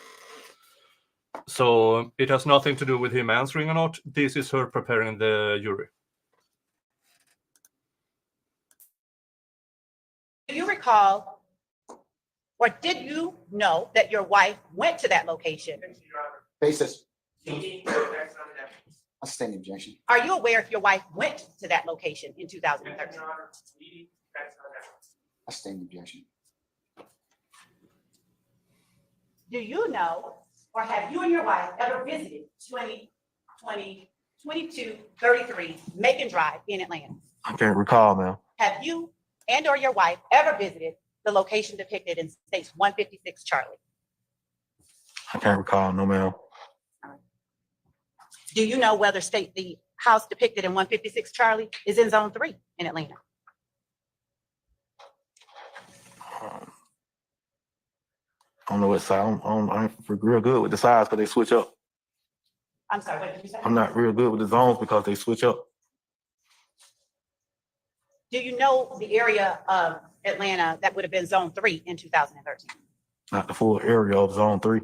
So it has nothing to do with him answering or not. This is her preparing the jury. Do you recall, or did you know that your wife went to that location? Basis. I stand objection. Are you aware if your wife went to that location in 2013? I stand objection. Do you know, or have you and your wife ever visited 2233 Macon Drive in Atlanta? I can't recall, ma'am. Have you and or your wife ever visited the location depicted in States 156 Charlie? I can't recall, no, ma'am. Do you know whether the house depicted in 156 Charlie is in Zone 3 in Atlanta? I don't know what side. I ain't real good with the sides because they switch up. I'm sorry, what did you say? I'm not real good with the zones because they switch up. Do you know the area of Atlanta that would have been Zone 3 in 2013? Not the full area of Zone 3.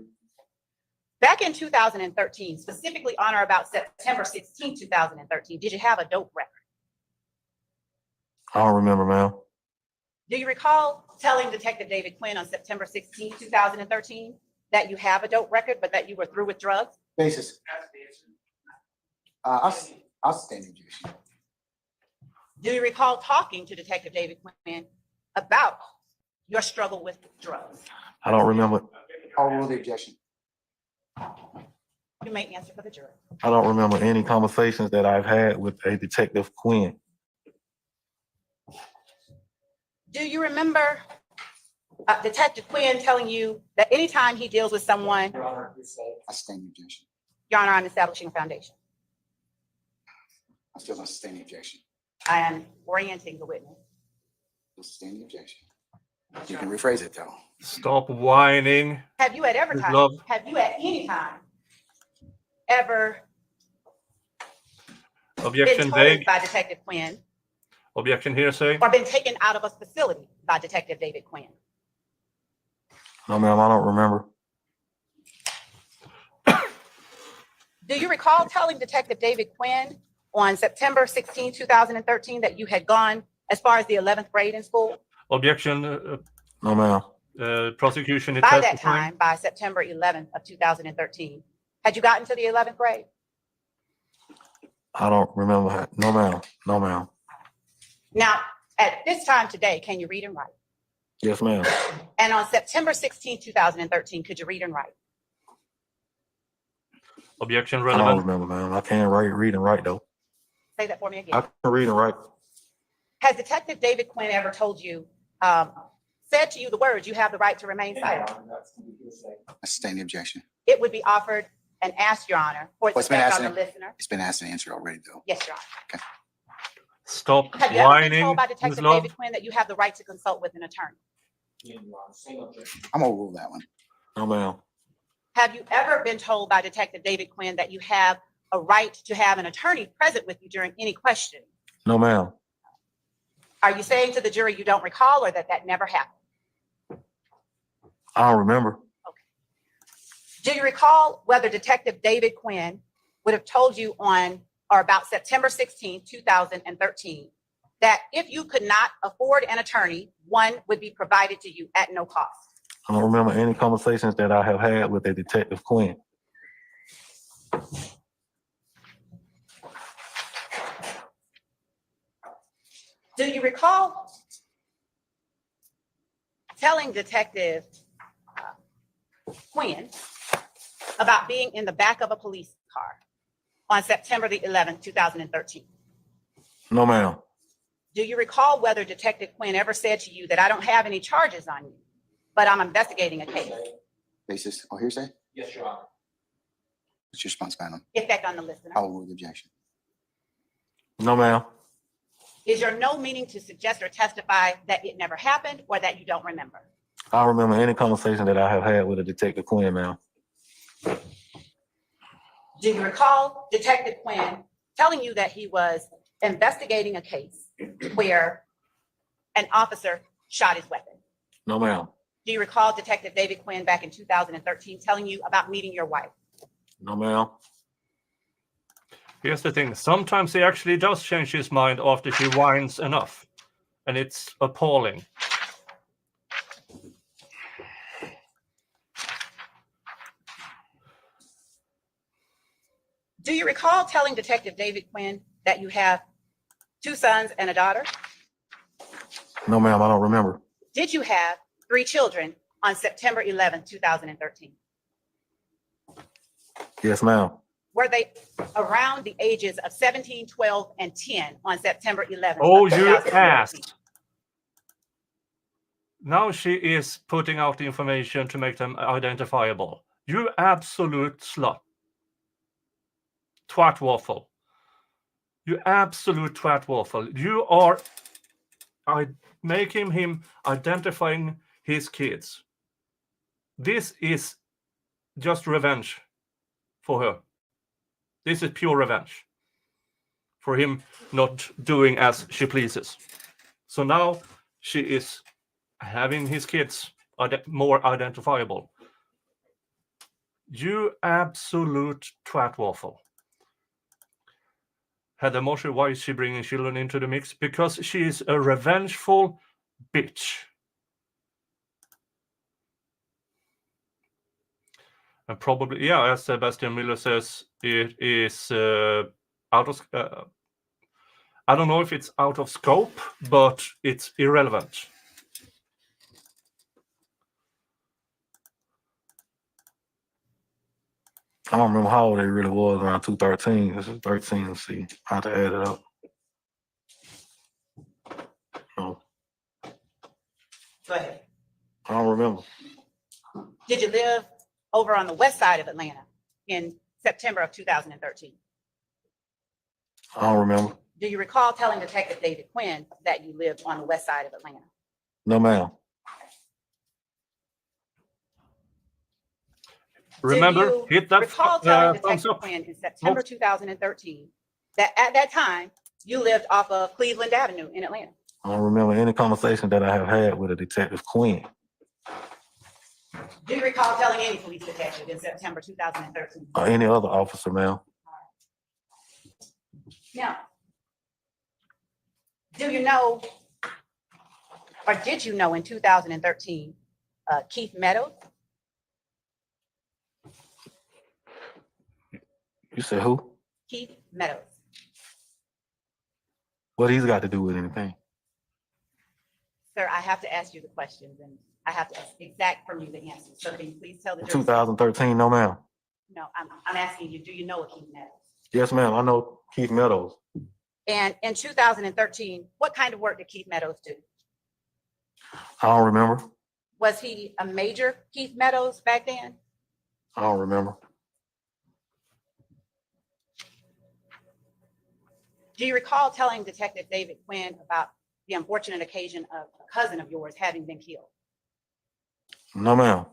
Back in 2013, specifically on or about September 16, 2013, did you have a dope record? I don't remember, ma'am. Do you recall telling Detective David Quinn on September 16, 2013, that you have a dope record, but that you were through with drugs? Basis. I'll stand the objection. Do you recall talking to Detective David Quinn about your struggle with drugs? I don't remember. I'll rule the objection. You may answer for the jury. I don't remember any conversations that I've had with a Detective Quinn. Do you remember Detective Quinn telling you that anytime he deals with someone, Your Honor, please say. I stand the objection. Your Honor, I'm establishing a foundation. I still must sustain the objection. I am orienting the witness. Still sustain the objection. You can rephrase it though. Stop whining. Have you at Good love. any time ever been Objection told vague. by Detective Quinn Objection hearsay. or been taken out of a facility by Detective David Quinn? No, ma'am, I don't remember. Do you recall telling Detective David Quinn on September 16, 2013, that you had gone as far as the 11th grade in school? Objection. No, ma'am. Prosecution is By that testifying. time, by September 11th of 2013, had you gotten to the 11th grade? I don't remember. No, ma'am. No, ma'am. Now, at this time today, can you read and write? Yes, ma'am. And on September 16, 2013, could you read and write? Objection I don't relevant. remember, ma'am. I can't read and write though. Say that for me I again. can read and write. Has Detective David Quinn ever told you, said to you the words, "You have the right to remain silent"? Your Honor, that's gonna be hearsay. I sustain the objection. It would be offered and asked, Your Honor, for its What's been effect asked on the and- listener. It's been asked and answered already though. Yes, Your Honor. Stop Have you ever been whining. told by Ms. Detective Love. David Quinn that you have the right to consult with an attorney? Again, Your Honor, same objection. I'm gonna rule that one. No, ma'am. Have you ever been told by Detective David Quinn that you have a right to have an attorney present with you during any question? No, ma'am. Are you saying to the jury you don't recall or that never happened? I don't remember. Do you recall whether Detective David Quinn would have told you on or about September 16, 2013, that if you could not afford an attorney, one would be provided to you at no cost? I don't remember any conversations that I have had with a Detective Quinn. Do you recall telling Detective Quinn about being in the back of a police car on September the 11th, 2013? No, ma'am. Do you recall whether Detective Quinn ever said to you that I don't have any charges on you, but I'm investigating a case? Basis or hearsay? Yes, Your Honor. What's your response, madam? Effect on the listener. I will rule the objection. No, ma'am. Is your no meaning to suggest or testify that it never happened or that you don't remember? I don't remember any conversation that I have had with a Detective Quinn, ma'am. Do you recall Detective Quinn telling you that he was investigating a case where an officer shot his weapon? No, ma'am. Do you recall Detective David Quinn back in 2013 telling you about meeting your wife? No, ma'am. Here's the thing. Sometimes he actually does change his mind after she whines enough. And it's appalling. Do you recall telling Detective David Quinn that you have 2 sons and a daughter? No, ma'am. I don't remember. Did you have 3 children on September 11th, 2013? Yes, ma'am. Were they around the ages of 17, 12, and 10 on September 11th? Oh, of you 2013? asked. Now she is putting out the information to make them identifiable. You absolute slut. Twat waffle. You absolute twat waffle. You are making him identifying his kids. This is just revenge for her. This is pure revenge for him not doing as she pleases. So now she is having his kids more identifiable. You absolute twat waffle. Heather Moshe, why is she bringing children into the mix? Because she is a revengeful bitch. And probably, yeah, as Sebastian Miller says, it is out of, I don't know if it's out of scope, but it's irrelevant. I don't remember how old they really was around 213. This is 13. Let's see. I have to add it up. No, Go ahead. I don't remember. Did you live over on the west side of Atlanta in September of 2013? I don't remember. Do you recall telling Detective David Quinn that you lived on the west side of Atlanta? No, ma'am. Remember, Do you hit that recall telling thumbs Detective up. Quinn in September 2013 that at that time you lived off of Cleveland Avenue in Atlanta? I don't remember any conversation that I have had with a Detective Quinn. Do you recall telling any police detective in September 2013? Or any other officer, ma'am. Now, do you know, or did you know in 2013, Keith Meadows? You said who? Keith Meadows. What he's got to do with anything? Sir, I have to ask you the questions and I have to exact from you the answers. So can you please tell the In jury? 2013, no, ma'am. No, I'm asking you, do you know a Keith Meadows? Yes, ma'am. I know Keith Meadows. And in 2013, what kind of work did Keith Meadows do? I don't remember. Was he a major Keith Meadows back then? I don't remember. Do you recall telling Detective David Quinn about the unfortunate occasion of a cousin of yours having been killed? No, ma'am.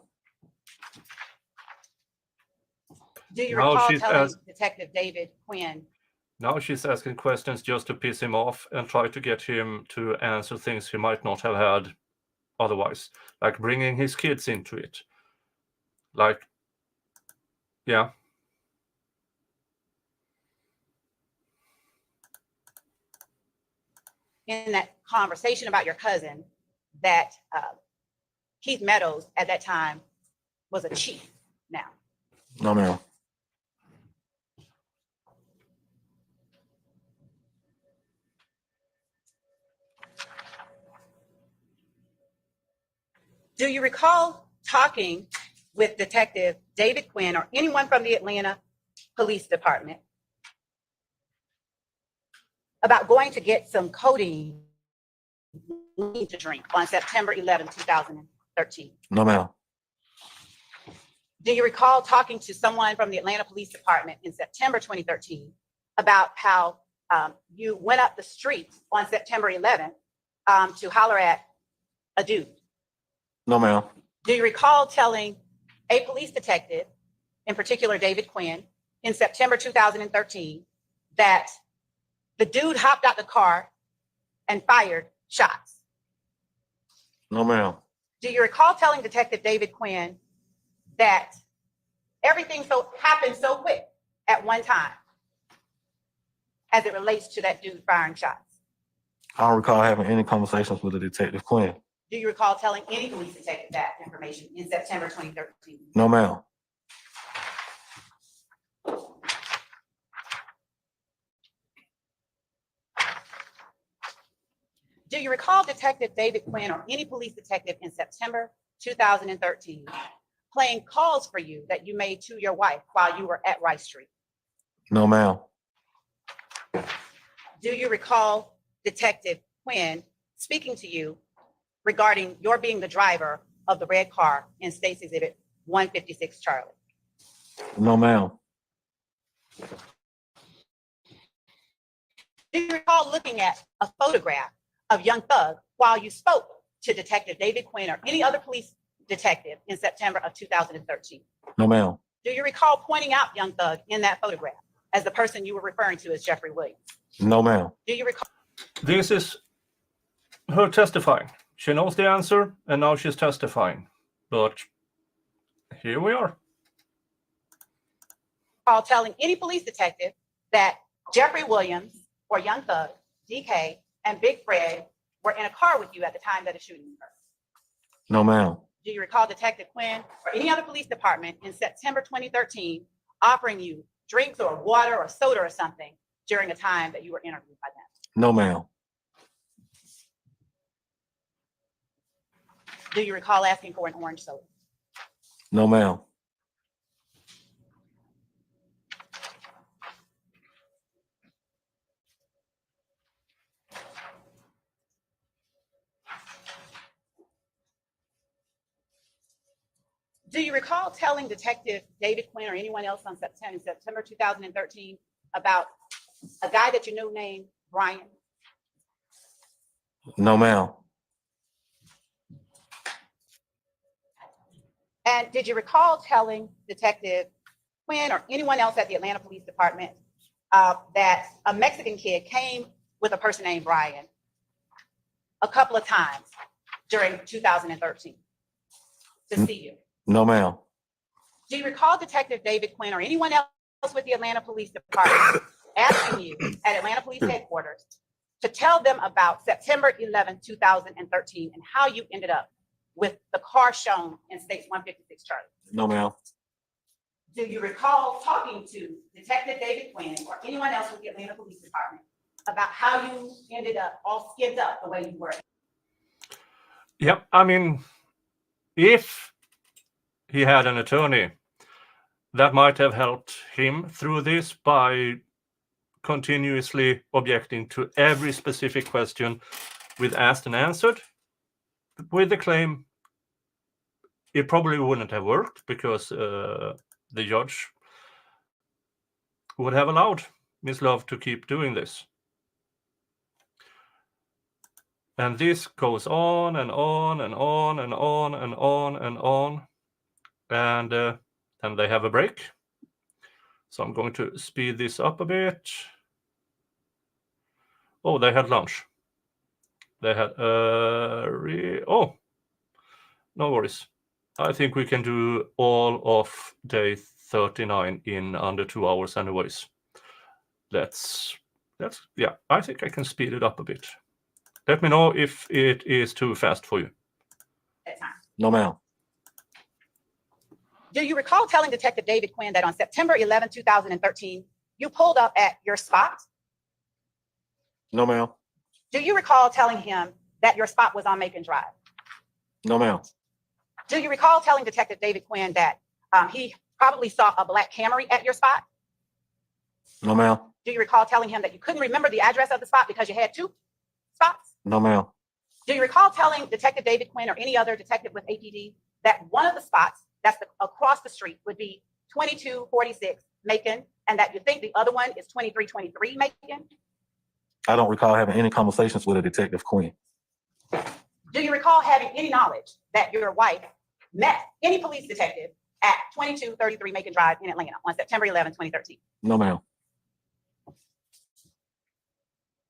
Do you No, recall she's telling asked- Detective David Quinn? Now she's asking questions just to piss him off and try to get him to answer things he might not have had otherwise, like bringing his kids into it. Like, yeah. In that conversation about your cousin, that Keith Meadows at that time was a chief now? No, ma'am. Do you recall talking with Detective David Quinn or anyone from the Atlanta Police Department about going to get some codeine to drink on September 11, 2013? No, ma'am. Do you recall talking to someone from the Atlanta Police Department in September 2013 about how you went up the street on September 11th to holler at a dude? No, ma'am. Do you recall telling a police detective, in particular David Quinn, in September 2013 that the dude hopped out the car and fired shots? No, ma'am. Do you recall telling Detective David Quinn that everything happened so quick at one time as it relates to that dude firing shots? I don't recall having any conversations with a Detective Quinn. Do you recall telling any police detective that information in September 2013? No, ma'am. Do you recall Detective David Quinn or any police detective in September 2013, playing calls for you that you made to your wife while you were at Rice Street? No, ma'am. Do you recall Detective Quinn speaking to you regarding your being the driver of the red car in State's Exhibit 156 Charlie? No, ma'am. Do you recall looking at a photograph of young Thug while you spoke to Detective David Quinn or any other police detective in September of 2013? No, ma'am. Do you recall pointing out young Thug in that photograph as the person you were referring to as Jeffrey Williams? No, ma'am. Do you recall? This is her testifying. She knows the answer, and now she's testifying. But here we are. Telling any police detective that Jeffrey Williams or young Thug, DK, and Big Fred were in a car with you at the time that the shooting occurred? No, ma'am. Do you recall Detective Quinn or any other police department in September 2013 offering you drinks or water or soda or something during a time that you were interviewed by them? No, ma'am. Do you recall asking for an orange soda? No, ma'am. Do you recall telling Detective David Quinn or anyone else on September 2013 about a guy that you knew named Brian? No, ma'am. And did you recall telling Detective Quinn or anyone else at the Atlanta Police Department that a Mexican kid came with a person named Brian a couple of times during 2013 to see you? No, ma'am. Do you recall Detective David Quinn or anyone else with the Atlanta Police Department asking you at Atlanta Police Headquarters to tell them about September 11, 2013 and how you ended up with the car shown in State's 156 Charlie? No, ma'am. Do you recall talking to Detective David Quinn or anyone else with the Atlanta Police Department about how you ended up all skinned up the way you were? Yep, I mean, if he had an attorney, that might have helped him through this by continuously objecting to every specific question with asked and answered. With the claim, it probably wouldn't have worked because the judge would have allowed Miss Love to keep doing this. And this goes on and on and on and on and on and on. And then they have a break. So I'm going to speed this up a bit. Oh, they had lunch. They had oh, no worries. I think we can do all of day 39 in under 2 hours anyways. That's yeah, I think I can speed it up a bit. Let me know if it is too fast for you. That time. No, ma'am. Do you recall telling Detective David Quinn that on September 11, 2013, you pulled up at your spot? No, ma'am. Do you recall telling him that your spot was on Macon Drive? No, ma'am. Do you recall telling Detective David Quinn that he probably saw a black Camry at your spot? No, ma'am. Do you recall telling him that you couldn't remember the address of the spot because you had two spots? No, ma'am. Do you recall telling Detective David Quinn or any other detective with APD that one of the spots that's across the street would be 2246 Macon and that you think the other one is 2323 Macon? I don't recall having any conversations with a Detective Quinn. Do you recall having any knowledge that your wife met any police detective at 2233 Macon Drive in Atlanta on September 11, 2013? No, ma'am.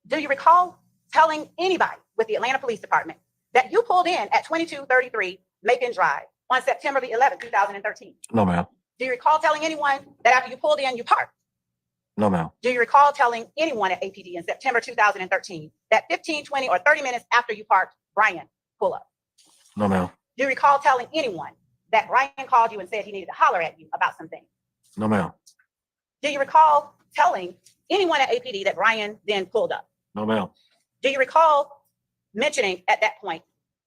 Do you recall telling anybody with the Atlanta Police Department that you pulled in at 2233 Macon Drive on September the 11th, 2013? No, ma'am. Do you recall telling anyone that after you pulled in, you parked? No, ma'am. Do you recall telling anyone at APD in September 2013 that 15, 20, or 30 minutes after you parked, Brian pull up? No, ma'am. Do you recall telling anyone that Brian called you and said he needed to holler at you about something? No, ma'am. Do you recall telling anyone at APD that Brian then pulled up? No, ma'am. Do you recall mentioning at that point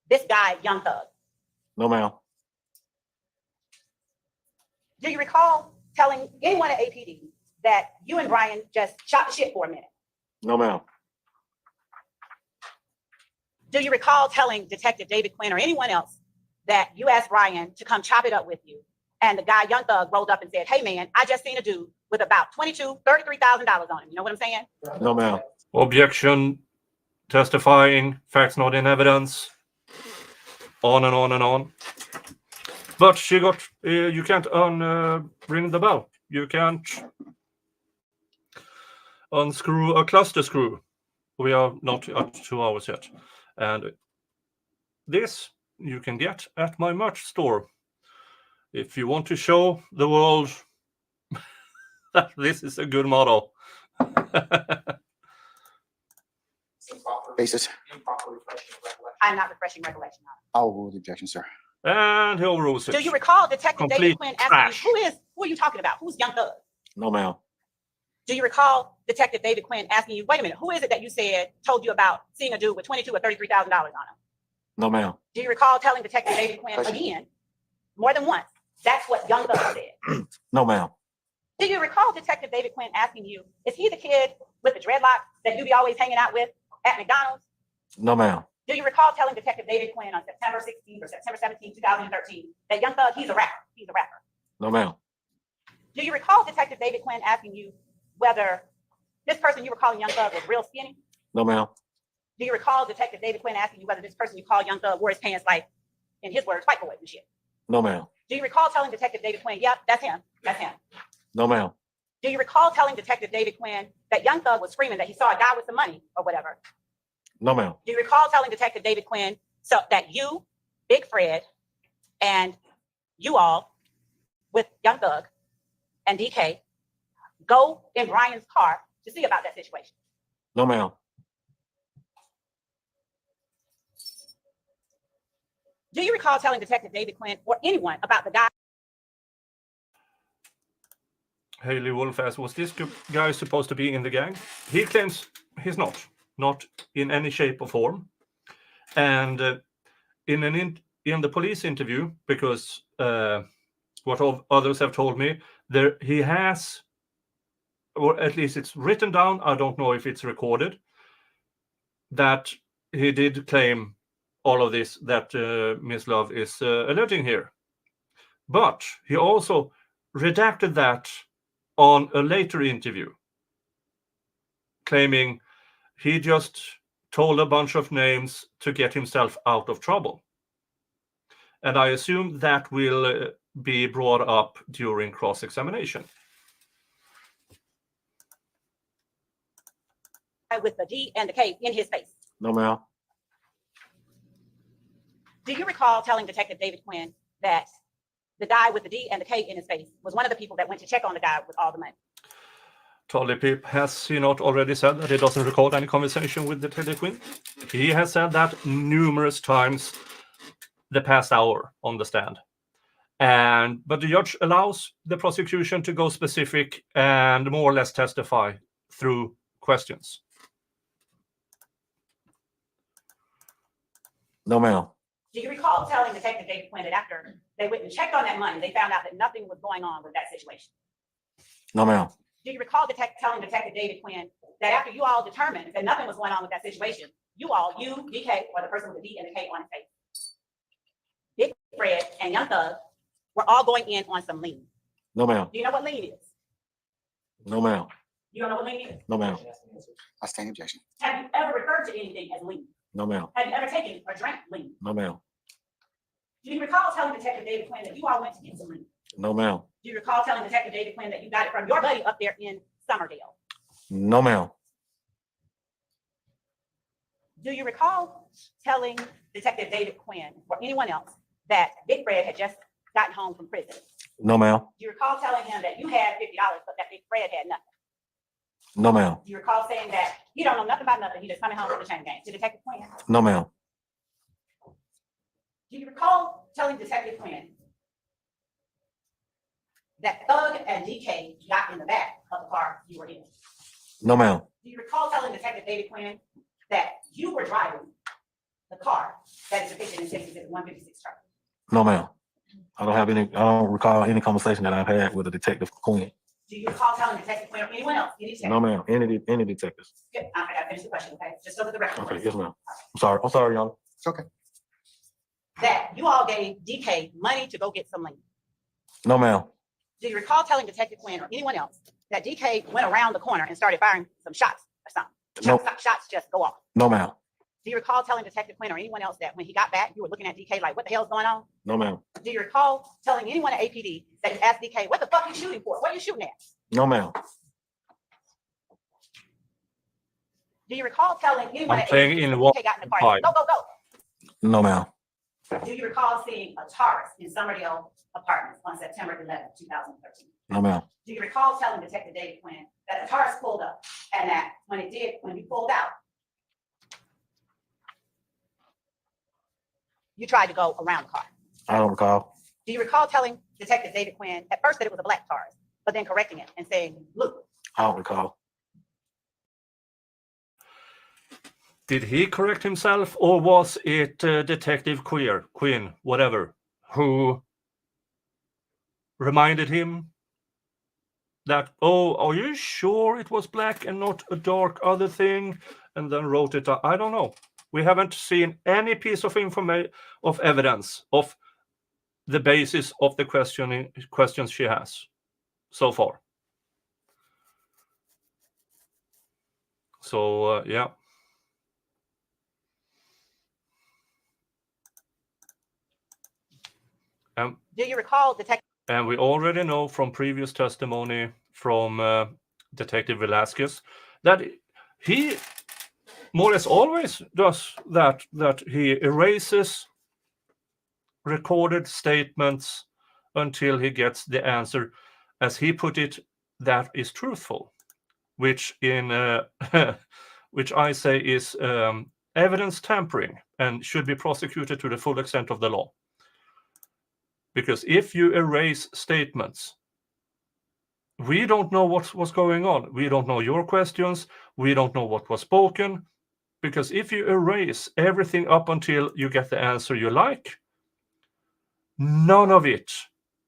this guy, Young Thug? No, ma'am. Do you recall telling anyone at APD that you and Brian just shot the shit for a minute? No, ma'am. Do you recall telling Detective David Quinn or anyone else that you asked Brian to come chop it up with you? And the guy, Young Thug, rolled up and said, hey man, I just seen a dude with about $33,000 on him. You know what I'm saying? No, ma'am. Objection, testifying, facts not in evidence, on and on and on. But she got, you can't ring the bell. You can't unscrew a cluster screw. We are not at 2 hours yet. And this you can get at my merch store. If you want to show the world that this is a good model. Basis. Improper refreshing of recollection. I'm not refreshing recollection. I'll rule the objection, sir. And he overrules it. Do you recall Detective David Complete Quinn asking trash. you, who are you talking about? Who's Young Thug? No, ma'am. Do you recall Detective David Quinn asking you, wait a minute, who is it that you said told you about seeing a dude with $22,000 or $33,000 on him? No, ma'am. Do you recall telling Detective David Quinn again, more than once, that's what Young Thug said? No, ma'am. Do you recall Detective David Quinn asking you, is he the kid with the dreadlocks that you be always hanging out with at McDonald's? No, ma'am. Do you recall telling Detective David Quinn on September 16th or September 17th, 2013, that Young Thug, he's a rapper, he's a rapper? No, ma'am. Do you recall Detective David Quinn asking you whether this person you were calling Young Thug was real skinny? No, ma'am. Do you recall Detective David Quinn asking you whether this person you call Young Thug wore his pants like, in his words, white boy and shit? No, ma'am. Do you recall telling Detective David Quinn, yep, that's him, that's him? No, ma'am. Do you recall telling Detective David Quinn that Young Thug was screaming that he saw a guy with some money or whatever? No, ma'am. Do you recall telling Detective David Quinn so that you, Big Fred, and you all with Young Thug and DK go in Brian's car to see about that situation? No, ma'am. Do you recall telling Detective David Quinn or anyone about the guy? Haley Wolf asks, was this guy supposed to be in the gang? He claims he's not in any shape or form. And in the police interview, because what others have told me, he has, or at least it's written down, I don't know if it's recorded, that he did claim all of this that Ms. Love is alleging here. But he also redacted that on a later interview, claiming he just told a bunch of names to get himself out of trouble. And I assume that will be brought up during cross-examination. With the D and the K in his face. No, ma'am. Do you recall telling Detective David Quinn that the guy with the D and the K in his face was one of the people that went to check on the guy with all the money? Tolly Pip, has he not already said that he doesn't record any conversation with Detective Quinn? He has said that numerous times the past hour on the stand. But the judge allows the prosecution to go specific and more or less testify through questions. No, ma'am. Do you recall telling Detective David Quinn that after they went and checked on that money, they found out that nothing was going on with that situation? No, ma'am. Do you recall telling Detective David Quinn that after you all determined that nothing was going on with that situation, you, DK, or the person with the D and the K on his face, Big Fred and Young Thug, were all going in on some lean? No, ma'am. Do you know what lean is? No, ma'am. You don't know what lean is? No, ma'am. I stand objection. Have you ever referred to anything as lean? No, ma'am. Have you ever taken or drank lean? No, ma'am. Do you recall telling Detective David Quinn that you all went to get some lean? No, ma'am. Do you recall telling Detective David Quinn that you got it from your buddy up there in Summerdale? No, ma'am. Do you recall telling Detective David Quinn or anyone else that Big Fred had just gotten home from prison? No, ma'am. Do you recall telling him that you had $50, but that Big Fred had nothing? No, ma'am. Do you recall saying that you don't know nothing about nothing, he just coming home from the chain gang to Detective Quinn? No, ma'am. Do you recall telling Detective Quinn that Thug and DK got in the back of the car you were in? No, ma'am. Do you recall telling Detective David Quinn that you were driving the car that is depicted in 156 truck? No, ma'am. I don't recall any conversation that I've had with a detective Quinn. Do you recall telling Detective Quinn or anyone else, any detective? No, ma'am. Any detectives. Okay, I gotta finish the question, okay? Just so that the record. Okay, yes, ma'am. I'm sorry, y'all. It's okay. That you all gave DK money to go get some lean. No, ma'am. Do you recall telling Detective Quinn or anyone else that DK went around the corner and started firing some shots or something? No. Shots just go off. No, ma'am. Do you recall telling Detective Quinn or anyone else that when he got back, you were looking at DK like, what the hell's going on? No, ma'am. Do you recall telling anyone at APD that you asked DK, what the fuck are you shooting for? What are you shooting at? No, ma'am. Do you recall telling anyone I'm at saying APD in that what DK got in the car? Go, go, go. No, ma'am. Do you recall seeing a Taurus in Summerdale Apartments on September 11th, 2013? No, ma'am. Do you recall telling Detective David Quinn that the Taurus pulled up and that when you pulled out, you tried to go around the car? I don't recall. Do you recall telling Detective David Quinn at first that it was a black Taurus, but then correcting it and saying, look? I don't recall. Did he correct himself, or was it Detective Quinn, whatever, who reminded him that, oh, are you sure it was black and not a dark other thing, and then wrote it down? I don't know. We haven't seen any piece of information, of evidence, of the basis of the questions she has so far. So, yeah. Do you recall Detective? And we already know from previous testimony from Detective Velasquez that he more or less always does that he erases recorded statements until he gets the answer, as he put it, that is truthful, which which I say is evidence tampering and should be prosecuted to the full extent of the law. Because if you erase statements, we don't know what was going on. We don't know your questions. We don't know what was spoken. Because if you erase everything up until you get the answer you like, none of it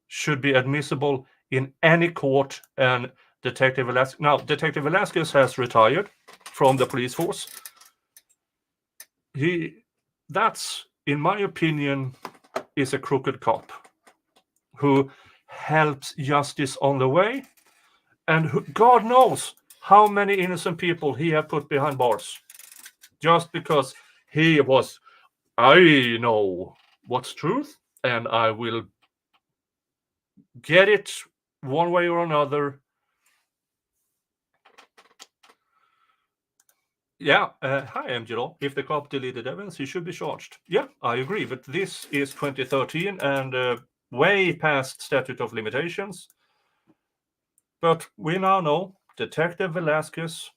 should be admissible in any court. And Detective Velasquez has retired from the police force. That's, in my opinion, is a crooked cop who helps justice on the way, and who, God knows how many innocent people he had put behind bars just because he was, I know what's truth and I will get it one way or another. Yeah, hi Angelo. If the cop deleted evidence, he should be charged. Yeah, I agree, but this is 2013 and way past statute of limitations. But we now know Detective Velasquez,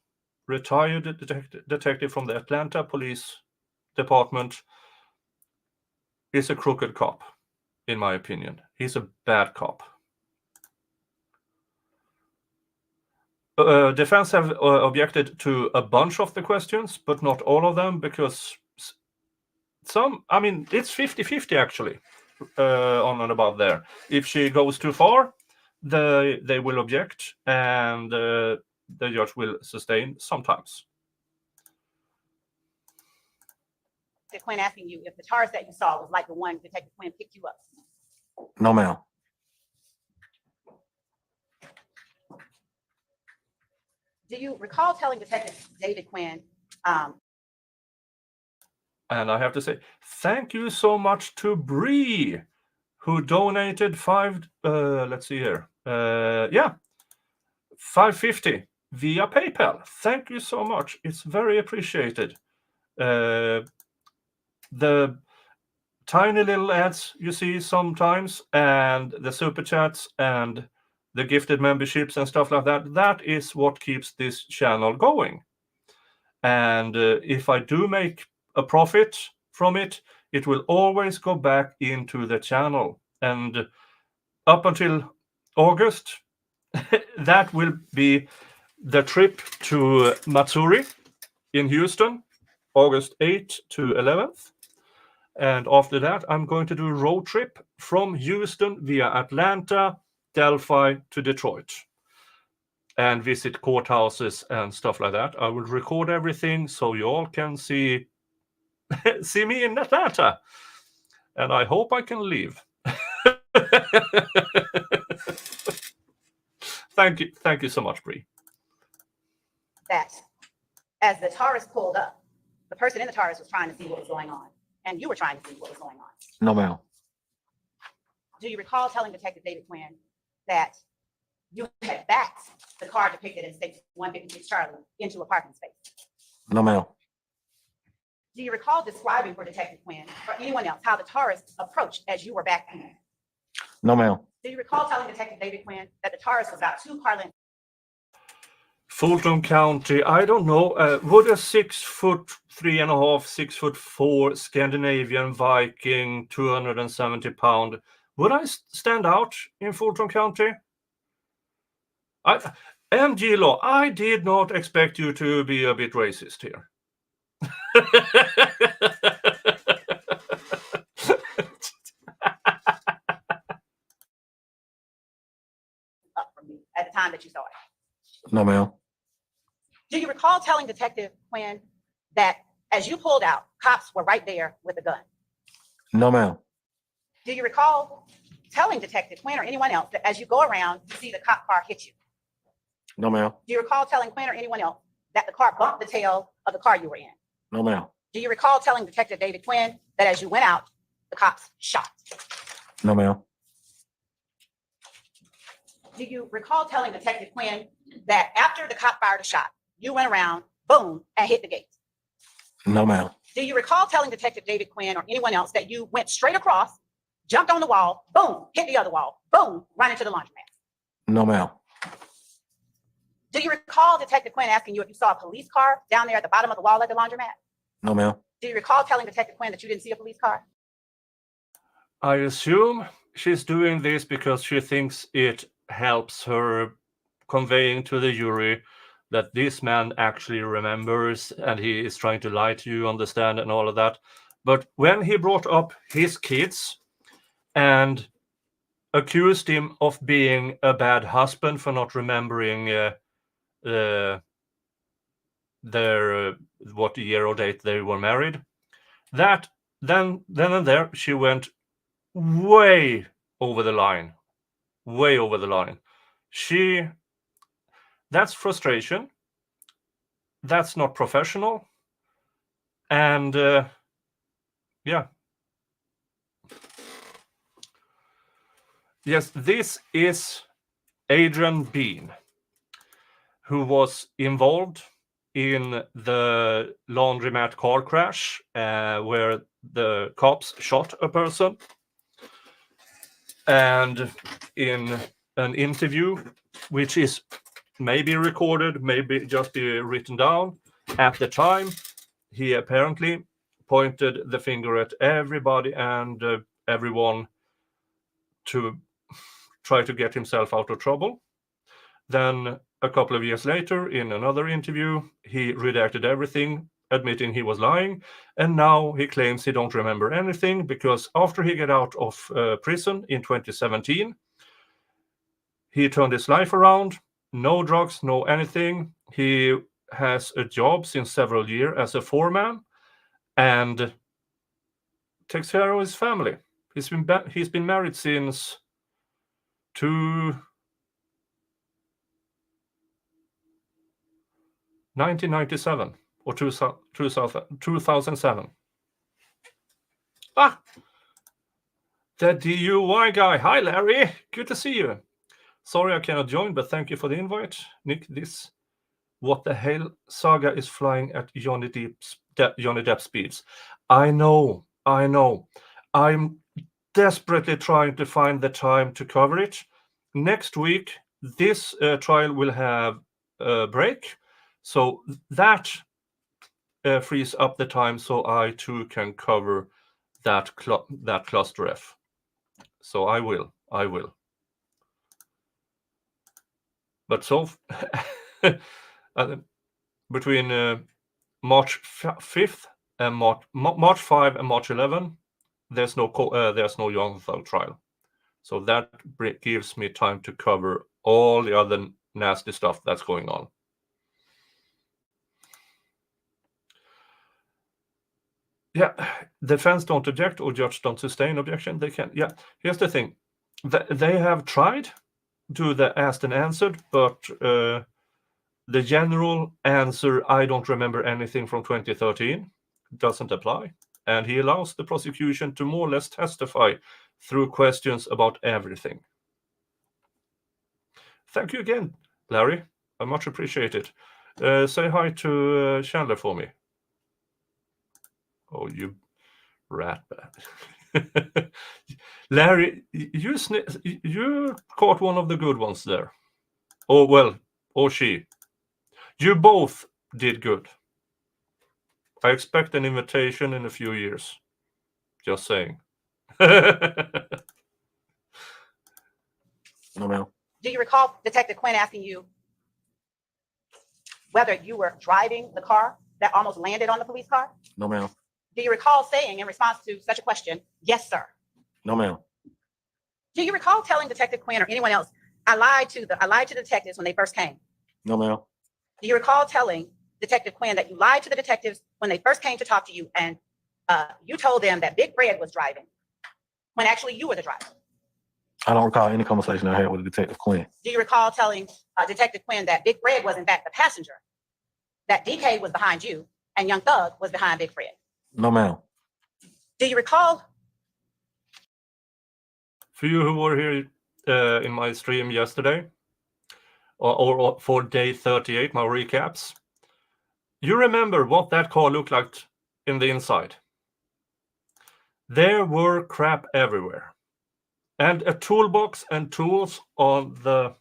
retired detective from the Atlanta Police Department, is a crooked cop, in my opinion. He's a bad cop. Defense have objected to a bunch of the questions, but not all of them, because some, I mean, it's 50-50 actually, on and above there. If she goes too far, they will object, and the judge will sustain sometimes. Detective Quinn asking you if the Taurus that you saw was like the one Detective Quinn picked you up. No, ma'am. Do you recall telling Detective David Quinn? And I have to say, thank you so much to Bree, who donated $5.50 via PayPal. Thank you so much. It's very appreciated. The tiny little ads you see sometimes, and the super chats and the gifted memberships and stuff like that, that is what keeps this channel going. And if I do make a profit from it, it will always go back into the channel. And up until August, that will be the trip to Matsuri in Houston, August 8th to 11th. And after that, I'm going to do a road trip from Houston via Atlanta, Delphi to Detroit, and visit courthouses and stuff like that. I will record everything so you all can see me in Atlanta. And I hope I can leave. Thank you so much, Bree. That as the Taurus pulled up, the person in the Taurus was trying to see what was going on, and you were trying to see what was going on. No, ma'am. Do you recall telling Detective David Quinn that you had backed the car depicted in State 156 Charlie into a parking space? No, ma'am. Do you recall describing for Detective Quinn or anyone else how the Taurus approached as you were backing? No, ma'am. Do you recall telling Detective David Quinn that the Taurus was about 2 car lengths? Fulton County, I don't know. Would a 6'3.5", 6'4" Scandinavian Viking, 270 pound, would I stand out in Fulton County? MG Law, I did not expect you to be a bit racist here. Up from you at the time that you saw it. No, ma'am. Do you recall telling Detective Quinn that as you pulled out, cops were right there with a gun? No, ma'am. Do you recall telling Detective Quinn or anyone else that as you go around, you see the cop car hit you? No, ma'am. Do you recall telling Quinn or anyone else that the car bumped the tail of the car you were in? No, ma'am. Do you recall telling Detective David Quinn that as you went out, the cops shot? No, ma'am. Do you recall telling Detective Quinn that after the cop fired a shot, you went around, boom, and hit the gate? No, ma'am. Do you recall telling Detective David Quinn or anyone else that you went straight across, jumped on the wall, boom, hit the other wall, boom, run into the laundromat? No, ma'am. Do you recall Detective Quinn asking you if you saw a police car down there at the bottom of the wall at the laundromat? No, ma'am. Do you recall telling Detective Quinn that you didn't see a police car? I assume she's doing this because she thinks it helps her conveying to the jury that this man actually remembers and he is trying to lie to you, understand, and all of that. But when he brought up his kids and accused him of being a bad husband for not remembering their what year or date they were married, that then and there she went way over the line. Way over the line. That's frustration. That's not professional. And yeah. Yes, this is Adrian Bean, who was involved in the laundromat car crash where the cops shot a person. And in an interview, which is maybe recorded, maybe just be written down, at the time, he apparently pointed the finger at everybody and everyone to try to get himself out of trouble. Then a couple of years later, in another interview, he redacted everything, admitting he was lying. And now he claims he don't remember anything because after he got out of prison in 2017, he turned his life around. No drugs, no anything. He has a job since several years as a foreman and takes care of his family. He's been married since 1997 or 2007. The DUI guy. Hi, Larry. Good to see you. Sorry I cannot join, but thank you for the invite. Nick, this what the hell saga is flying at Johnny Depp speeds. I know. I'm desperately trying to find the time to cover it. Next week, this trial will have a break. So that frees up the time so I too can cover that cluster F. So I will. But so between March 5th and March 5 and March 11, there's no young thug trial. So that gives me time to cover all the other nasty stuff that's going on. Yeah, defense don't object or judge don't sustain objection. They can. Yeah, here's the thing. They have tried to the asked and answered, but the general answer, I don't remember anything from 2013, doesn't apply. And he allows the prosecution to more or less testify through questions about everything. Thank you again, Larry. I much appreciate it. Say hi to Chandler for me. Oh, you rat bat. Larry, you caught one of the good ones there. Oh, well, or she. You both did good. I expect an invitation in a few years. Just saying. No, ma'am. Do you recall Detective Quinn asking you whether you were driving the car that almost landed on the police car? No, ma'am. Do you recall saying in response to such a question, yes, sir? No, ma'am. Do you recall telling Detective Quinn or anyone else, I lied to the detectives when they first came? No, ma'am. Do you recall telling Detective Quinn that you lied to the detectives when they first came to talk to you and you told them that Big Fred was driving when actually you were the driver? I don't recall any conversation I had with Detective Quinn. Do you recall telling Detective Quinn that Big Fred was in fact the passenger, that DK was behind you and Young Thug was behind Big Fred? No, ma'am. Do you recall? For you who were here in my stream yesterday, or for day 38, my recaps, you remember what that car looked like in the inside. There were crap everywhere. And a toolbox and tools on the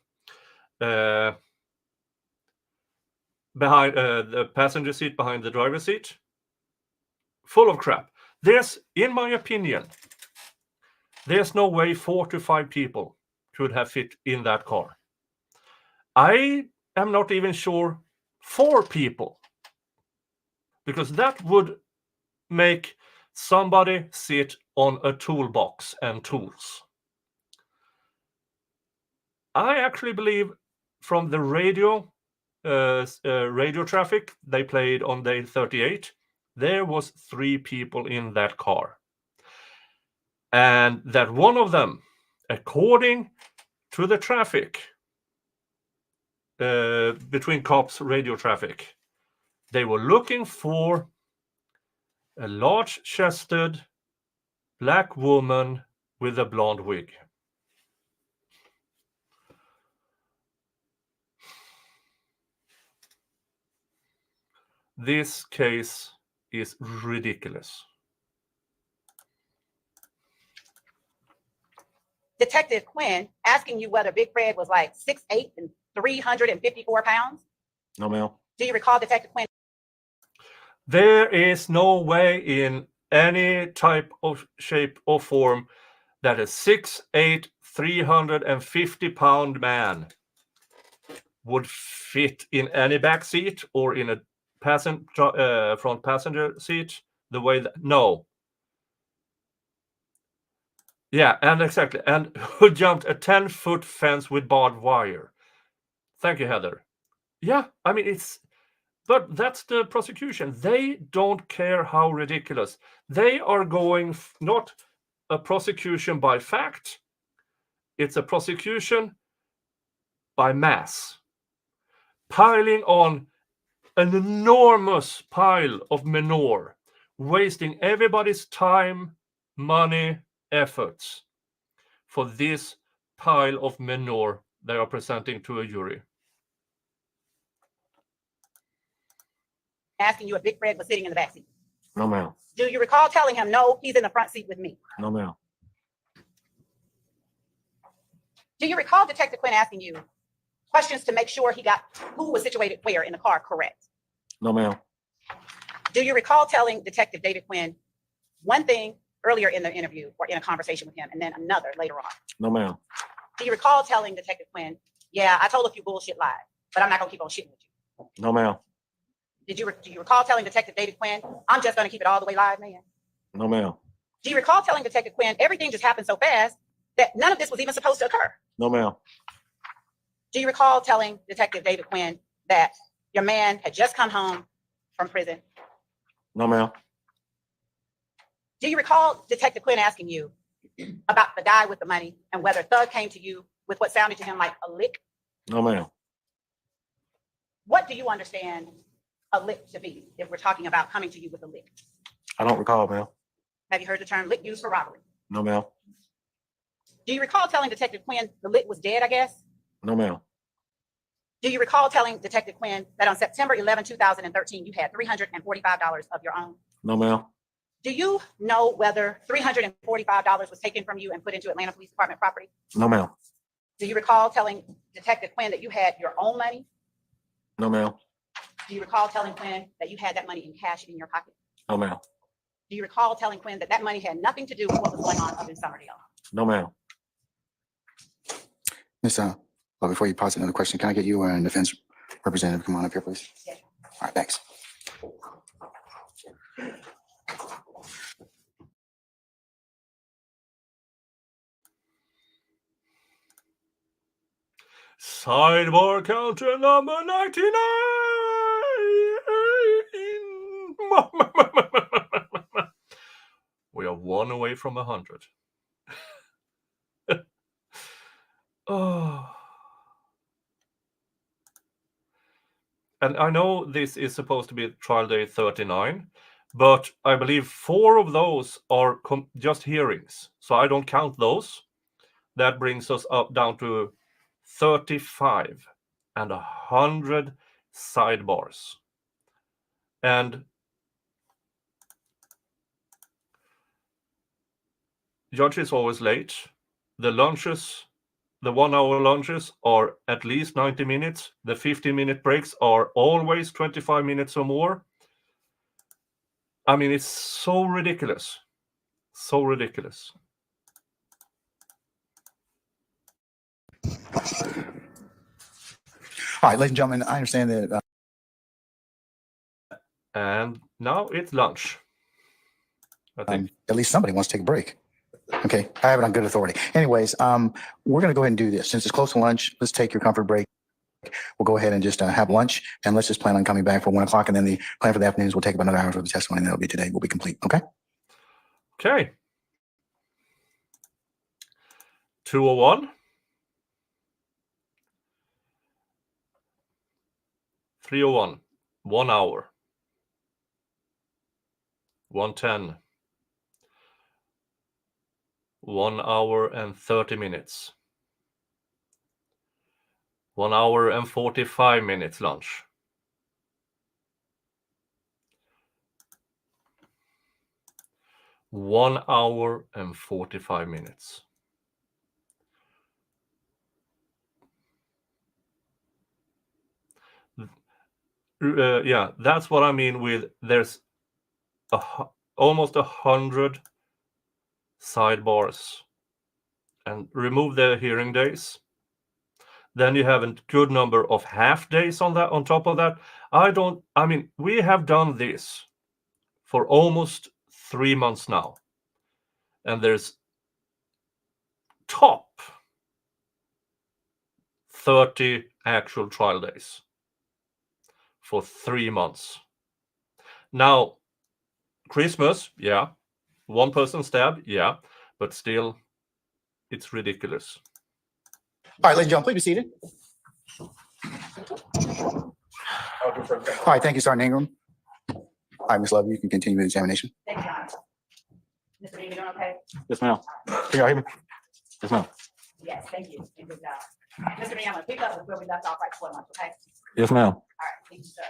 behind the passenger seat, behind the driver's seat, full of crap. There's, in my opinion, there's no way 4 to 5 people could have fit in that car. I am not even sure 4 people, because that would make somebody sit on a toolbox and tools. I actually believe from the radio traffic they played on day 38, there was 3 people in that car. And that one of them, according to the traffic, between cops, radio traffic, they were looking for a large-chested black woman with a blonde wig. This case is ridiculous. Detective Quinn asking you whether Big Fred was like 6'8" and 354 pounds? No, ma'am. Do you recall Detective Quinn? There is no way in any type of shape or form that a 6'8", 350-pound man would fit in any back seat or in a front passenger seat the way that, no. Yeah, and exactly. And who jumped a 10-foot fence with barbed wire. Thank you, Heather. Yeah, I mean, but that's the prosecution. They don't care how ridiculous. They are going not a prosecution by fact. It's a prosecution by mass. Piling on an enormous pile of manure, wasting everybody's time, money, efforts for this pile of manure they are presenting to a jury. Asking you if Big Fred was sitting in the back seat. No, ma'am. Do you recall telling him, no, he's in the front seat with me? No, ma'am. Do you recall Detective Quinn asking you questions to make sure he got who was situated where in the car correct? No, ma'am. Do you recall telling Detective David Quinn one thing earlier in the interview or in a conversation with him and then another later on? No, ma'am. Do you recall telling Detective Quinn, yeah, I told a few bullshit lies, but I'm not gonna keep on shitting with you? No, ma'am. Do you recall telling Detective David Quinn, I'm just gonna keep it all the way live, man? No, ma'am. Do you recall telling Detective Quinn everything just happened so fast that none of this was even supposed to occur? No, ma'am. Do you recall telling Detective David Quinn that your man had just come home from prison? No, ma'am. Do you recall Detective Quinn asking you about the guy with the money and whether Thug came to you with what sounded to him like a lick? No, ma'am. What do you understand a lick to be if we're talking about coming to you with a lick? I don't recall, ma'am. Have you heard the term lick used for robbery? No, ma'am. Do you recall telling Detective Quinn the lick was dead, I guess? No, ma'am. Do you recall telling Detective Quinn that on September 11, 2013, you had $345 of your own? No, ma'am. Do you know whether $345 was taken from you and put into Atlanta Police Department property? No, ma'am. Do you recall telling Detective Quinn that you had your own money? No, ma'am. Do you recall telling Quinn that you had that money in cash in your pocket? No, ma'am. Do you recall telling Quinn that that money had nothing to do with what was going on up in Summerdale? No, ma'am. Miss, before you pause another question, can I get you and defense representative come on up here, please? Yeah. All right, thanks. Sidebar counter number 99. We are one away from 100. Oh. And I know this is supposed to be trial day 39, but I believe 4 of those are just hearings. So I don't count those. That brings us up down to 35 and 100 sidebars. And judge is always late. The lunches, the 1-hour lunches are at least 90 minutes. The 15-minute breaks are always 25 minutes or more. I mean, it's so ridiculous. So ridiculous. All right, ladies and gentlemen, I understand that. And now it's lunch. I think. At least somebody wants to take a break. Okay, I have it on good authority. Anyways, we're going to go ahead and do this. Since it's close to lunch, let's take your comfort break. We'll go ahead and just have lunch, and let's just plan on coming back for 1 o'clock, and then the plan for the afternoons will take about another hour for the testimony, and that'll be today. Will be complete. Okay. Okay. 201. 301. 1 hour. 110. 1 hour and 30 minutes. 1 hour and 45 minutes lunch. 1 hour and 45 minutes. Yeah, that's what I mean with there's almost 100 sidebars. And remove the hearing days. Then you have a good number of half days on that. On top of that, I mean, we have done this for almost 3 months now. And there's top 30 actual trial days for 3 months. Now, Christmas, yeah. 1 person stabbed, yeah. But still, it's ridiculous. All right, ladies and gentlemen, please be seated. All right, thank you, Sergeant Ingram. All right, Ms. Love, you can continue the examination. Thank you, Your Honor. Mr. Bean, you doing okay? Yes, ma'am. Can y'all hear me? Yes, ma'am. Yes, thank you. And good job. Mr. Bean, I'm gonna pick up with where we left off right before lunch, okay? Yes, ma'am. All right, thank you, sir.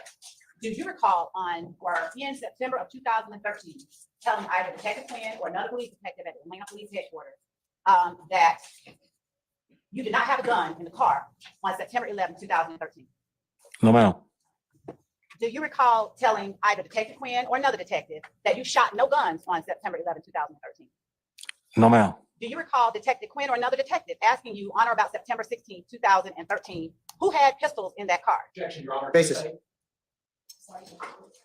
Do you recall on or in September of 2013, telling either Detective Quinn or another police detective at the Atlanta Police Headquarters that you did not have a gun in the car on September 11, 2013? No, ma'am. Do you recall telling either Detective Quinn or another detective that you shot no guns on September 11, 2013? No, ma'am. Do you recall Detective Quinn or another detective asking you on or about September 16, 2013, who had pistols in that car? Objection, Your Honor. Basis.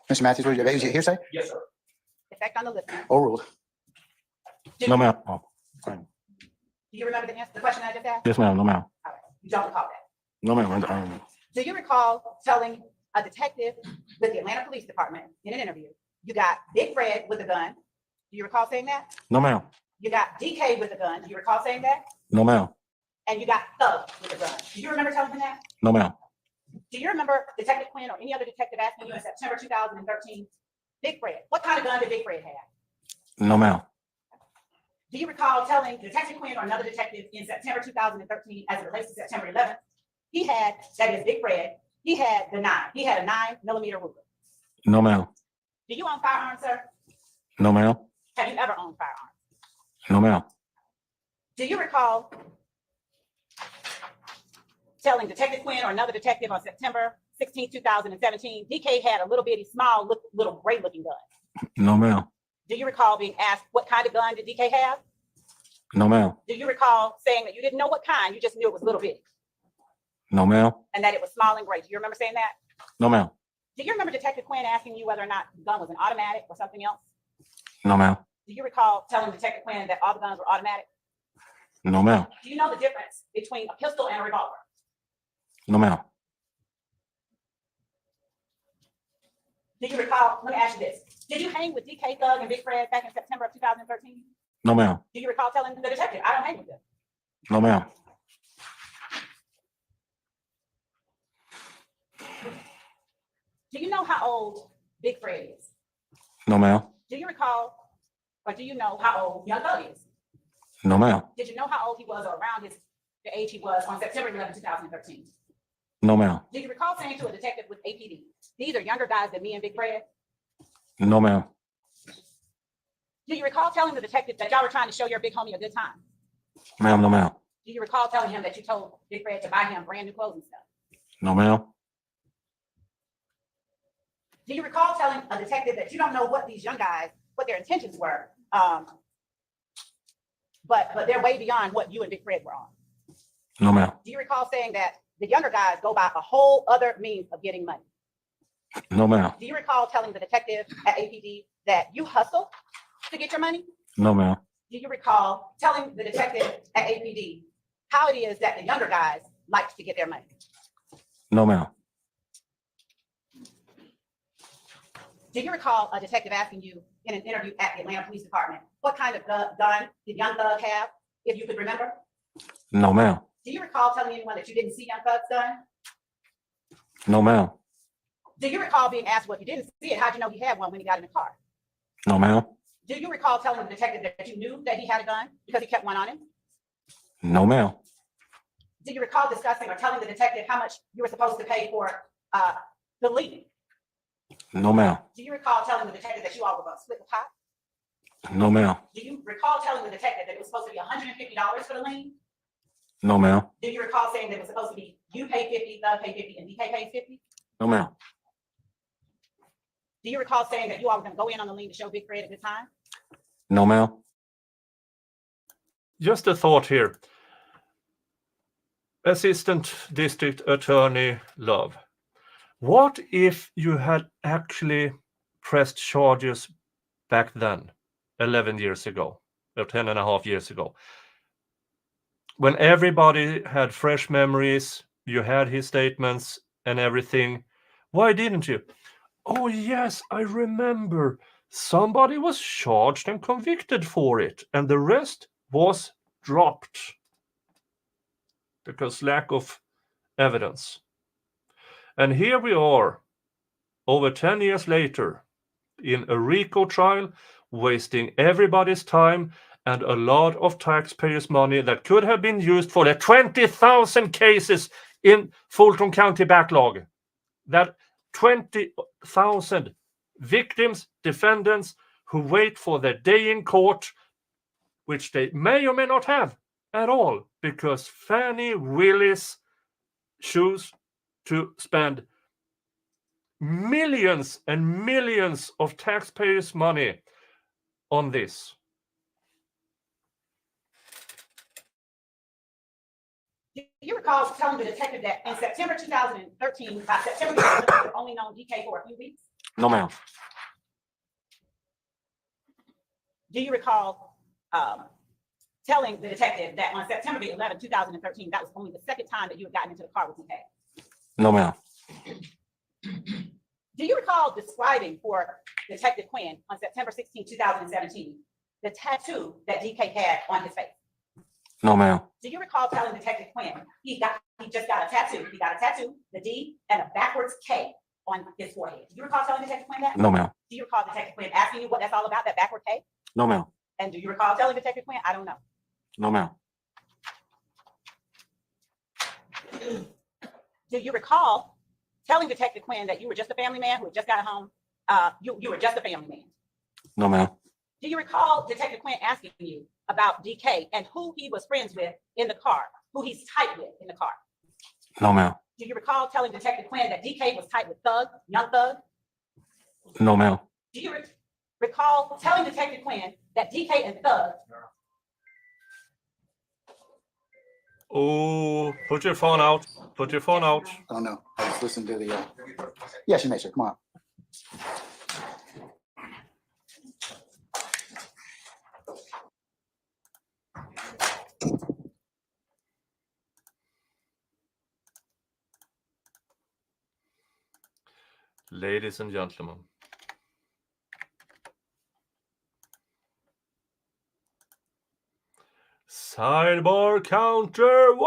Mr. Matthews, what did you hearsay? Yes, sir. Effect on the listener. Overruled. Do No, you- ma'am. Oh, fine. Do you remember the answer, the question I just asked? Yes, ma'am. No, ma'am. All right, you don't recall that. No, ma'am. Do you recall telling a detective with the Atlanta Police Department in an interview, you got Big Fred with a gun? Do you recall saying that? No, ma'am. You got DK with a gun. Do you recall saying that? No, ma'am. And you got Thug with a gun. Do you remember telling him that? No, ma'am. Do you remember Detective Quinn or any other detective asking you in September 2013, Big Fred, what kind of gun did Big Fred have? No, ma'am. Do you recall telling Detective Quinn or another detective in September 2013, as it relates to September 11th, that is Big Fred, he had a 9mm Ruger. No, ma'am. Do you own firearms, sir? No, ma'am. Have you ever owned firearms? No, ma'am. Do you recall telling Detective Quinn or another detective on September 16, 2017, DK had a little bitty, small, little gray looking gun? No, ma'am. Do you recall being asked, what kind of gun did DK have? No, ma'am. Do you recall saying that you didn't know what kind, you just knew it was little bitty No, ma'am. and that it was small and gray? Do you remember saying that? No, ma'am. Do you remember Detective Quinn asking you whether or not the gun was an automatic or something else? No, ma'am. Do you recall telling Detective Quinn that all the guns were automatic? No, ma'am. Do you know the difference between a pistol and a revolver? No, ma'am. Do you recall, let me ask you this, did you hang with DK Thug and Big Fred back in September of 2013? No, ma'am. Do you recall telling the detective, I don't hang with them? No, ma'am. Do you know how old Big Fred is? No, ma'am. Do you recall, or do you know how old Young Thug is? No, ma'am. Did you know how old he was or around the age he was on September 11, 2013? No, ma'am. Do you recall saying to a detective with APD, these are younger guys than me and Big Fred? No, ma'am. Do you recall telling the detective that y'all were trying to show your big homie a good time? Ma'am, no, ma'am. Do you recall telling him that you told Big Fred to buy him brand new clothes and stuff? No, ma'am. Do you recall telling a detective that you don't know what these young guys, what their intentions were, but they're way beyond what you and Big Fred were on? No, ma'am. Do you recall saying that the younger guys go by a whole other means of getting money? No, ma'am. Do you recall telling the detective at APD that you hustle to get your money? No, ma'am. Do you recall telling the detective at APD how it is that the younger guys like to get their money? No, ma'am. Do you recall a detective asking you in an interview at the Atlanta Police Department, what kind of gun did Young Thug have, if you could remember? No, ma'am. Do you recall telling anyone that you didn't see Young Thug's gun? No, ma'am. Do you recall being asked, well, if you didn't see it, how'd you know he had one when he got in the car? No, ma'am. Do you recall telling the detective that you knew that he had a gun because he kept one on him? No, ma'am. Do you recall discussing or telling the detective how much you were supposed to pay for the lien? No, ma'am. Do you recall telling the detective that you all were going to split the pot? No, ma'am. Do you recall telling the detective that it was supposed to be $150 for the lien? No, ma'am. Do you recall saying that it was supposed to be you pay 50, Thug pay 50, and DK pays 50? No, ma'am. Do you recall saying that you all were going to go in on the lien to show Big Fred a good time? No, ma'am. Just a thought here. Assistant District Attorney Love, what if you had actually pressed charges back then, 11 years ago, or 10 and a half years ago? When everybody had fresh memories, you had his statements and everything. Why didn't you? Oh, yes, I remember. Somebody was charged and convicted for it, and the rest was dropped because lack of evidence. And here we are, over 10 years later, in a RICO trial, wasting everybody's time and a lot of taxpayers' money that could have been used for the 20,000 cases in Fulton County backlog. That 20,000 victims, defendants who wait for their day in court, which they may or may not have at all, because Fannie Willis choose to spend millions and millions of taxpayers' money on this. Do you recall telling the detective that in September 2013, by September 2013, you only known DK for a few weeks? No, ma'am. Do you recall telling the detective that on September the 11th, 2013, that was only the second time that you had gotten into the car with DK? No, ma'am. Do you recall describing for Detective Quinn on September 16, 2017, the tattoo that DK had on his face? No, ma'am. Do you recall telling Detective Quinn he just got a tattoo? He got a tattoo, the D, and a backwards K on his forehead. Do you recall telling Detective Quinn that? No, ma'am. Do you recall Detective Quinn asking you what that's all about, that backward K? No, ma'am. And do you recall telling Detective Quinn? I don't know. No, ma'am. Do you recall telling Detective Quinn that you were just a family man who had just got home? You were just a family man. No, ma'am. Do you recall Detective Quinn asking you about DK and who he was friends with in the car, who he's tight with in the car? No, ma'am. Do you recall telling Detective Quinn that DK was tight with Thug, Young Thug? No, ma'am. Do you recall telling Detective Quinn that DK and Thug? Oh, put your phone out. Put your phone out. Oh, no. I just listened to the, yes, you may, sir. Come on. Ladies and gentlemen. Sidebar counter 100.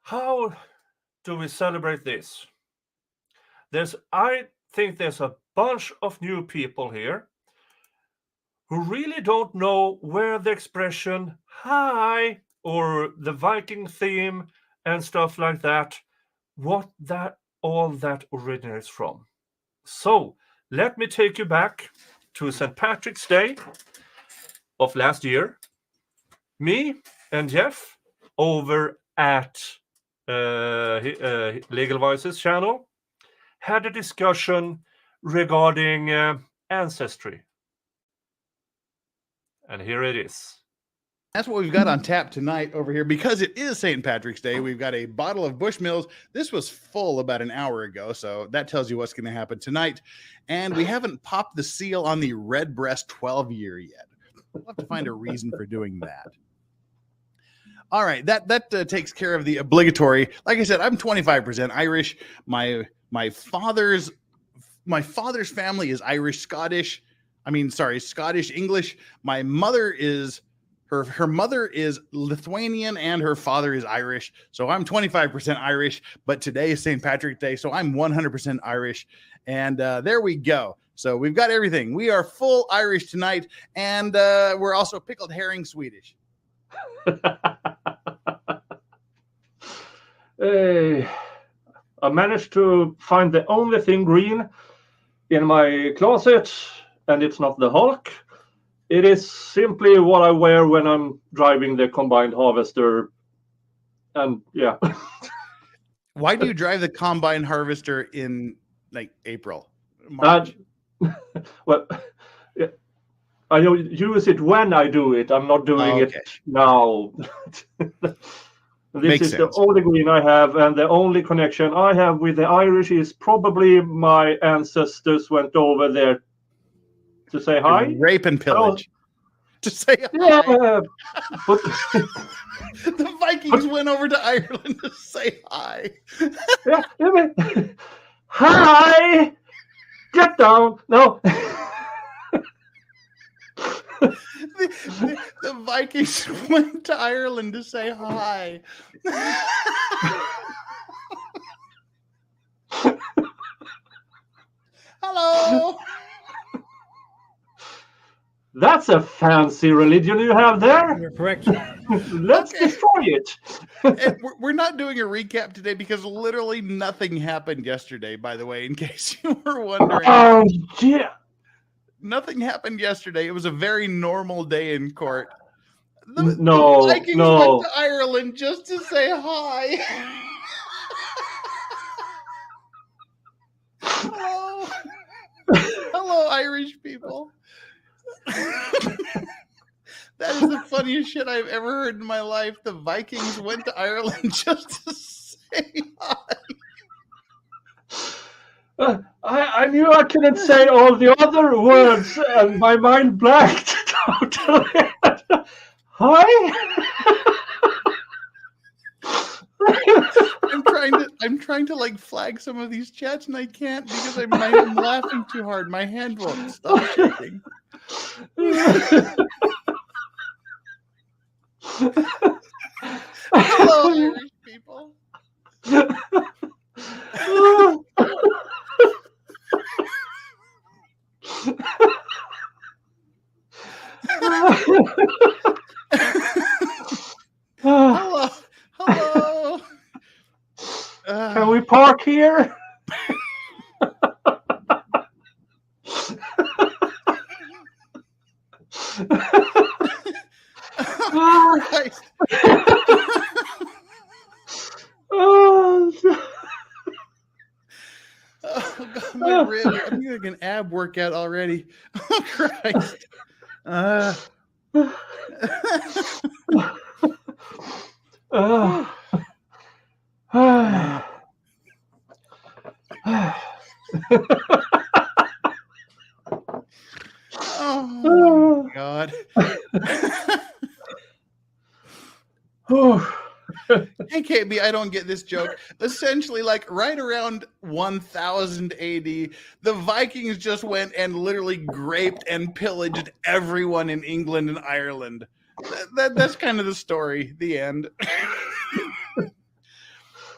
How do we celebrate this? I think there's a bunch of new people here who really don't know where the expression hi or the Viking theme and stuff like that, all that originates from. So let me take you back to St. Patrick's Day of last year. Me and Jeff over at Legal Voices channel had a discussion regarding ancestry. And here it is. That's what we've got on tap tonight over here. Because it is St. Patrick's Day, we've got a bottle of Bushmills. This was full about an hour ago, so that tells you what's going to happen tonight. And we haven't popped the seal on the Redbreast 12-year yet. We'll have to find a reason for doing that. All right, that takes care of the obligatory. Like I said, I'm 25% Irish. My father's family is Irish, Scottish. Scottish English. My mother is her mother is Lithuanian and her father is Irish. So I'm 25% Irish, but today is St. Patrick's Day, so I'm 100% Irish. And there we go. So we've got everything. We are full Irish tonight, and we're also pickled herring Swedish. I managed to find the only thing green in my closet, and it's not the Hulk. It is simply what I wear when I'm driving the combined harvester. And yeah. Why do you drive the combine harvester in like April? March? Well, I use it when I do it. I'm not doing it now. This is the only green I have, and the only connection I have with the Irish is probably my ancestors went over there to say hi. Rape and pillage. To say hi. Yeah, but the Vikings went over to Ireland to say hi. Yeah, hi! Get down! No. The Vikings went to Ireland to say hi. Hello. That's a fancy religion you have there. You're correct. Let's destroy it. And we're not doing a recap today because literally nothing happened yesterday, by the way, in case you were wondering. Oh, yeah. Nothing happened yesterday. It was a very normal day in court. The Vikings went to Ireland just to say hi. Hello. Hello, Irish people. That is the funniest shit I've ever heard in my life. The Vikings went to Ireland just to say say hi. I knew I couldn't say all the other words, and my mind blanked totally. Hi. I'm trying to like flag some of these chats and I can't because I'm laughing too hard. My hand won't stop shaking. Hello, Irish people. Hello. Hello. Can we park here? Oh, Christ. Oh, Oh God, my rib. I'm getting an ab workout already. Oh Christ. Oh my God. Hey KB, I don't get this joke. Essentially, like right around 1000 AD, the Vikings just went and literally graped and pillaged everyone in England and Ireland. That's kind of the story. The end.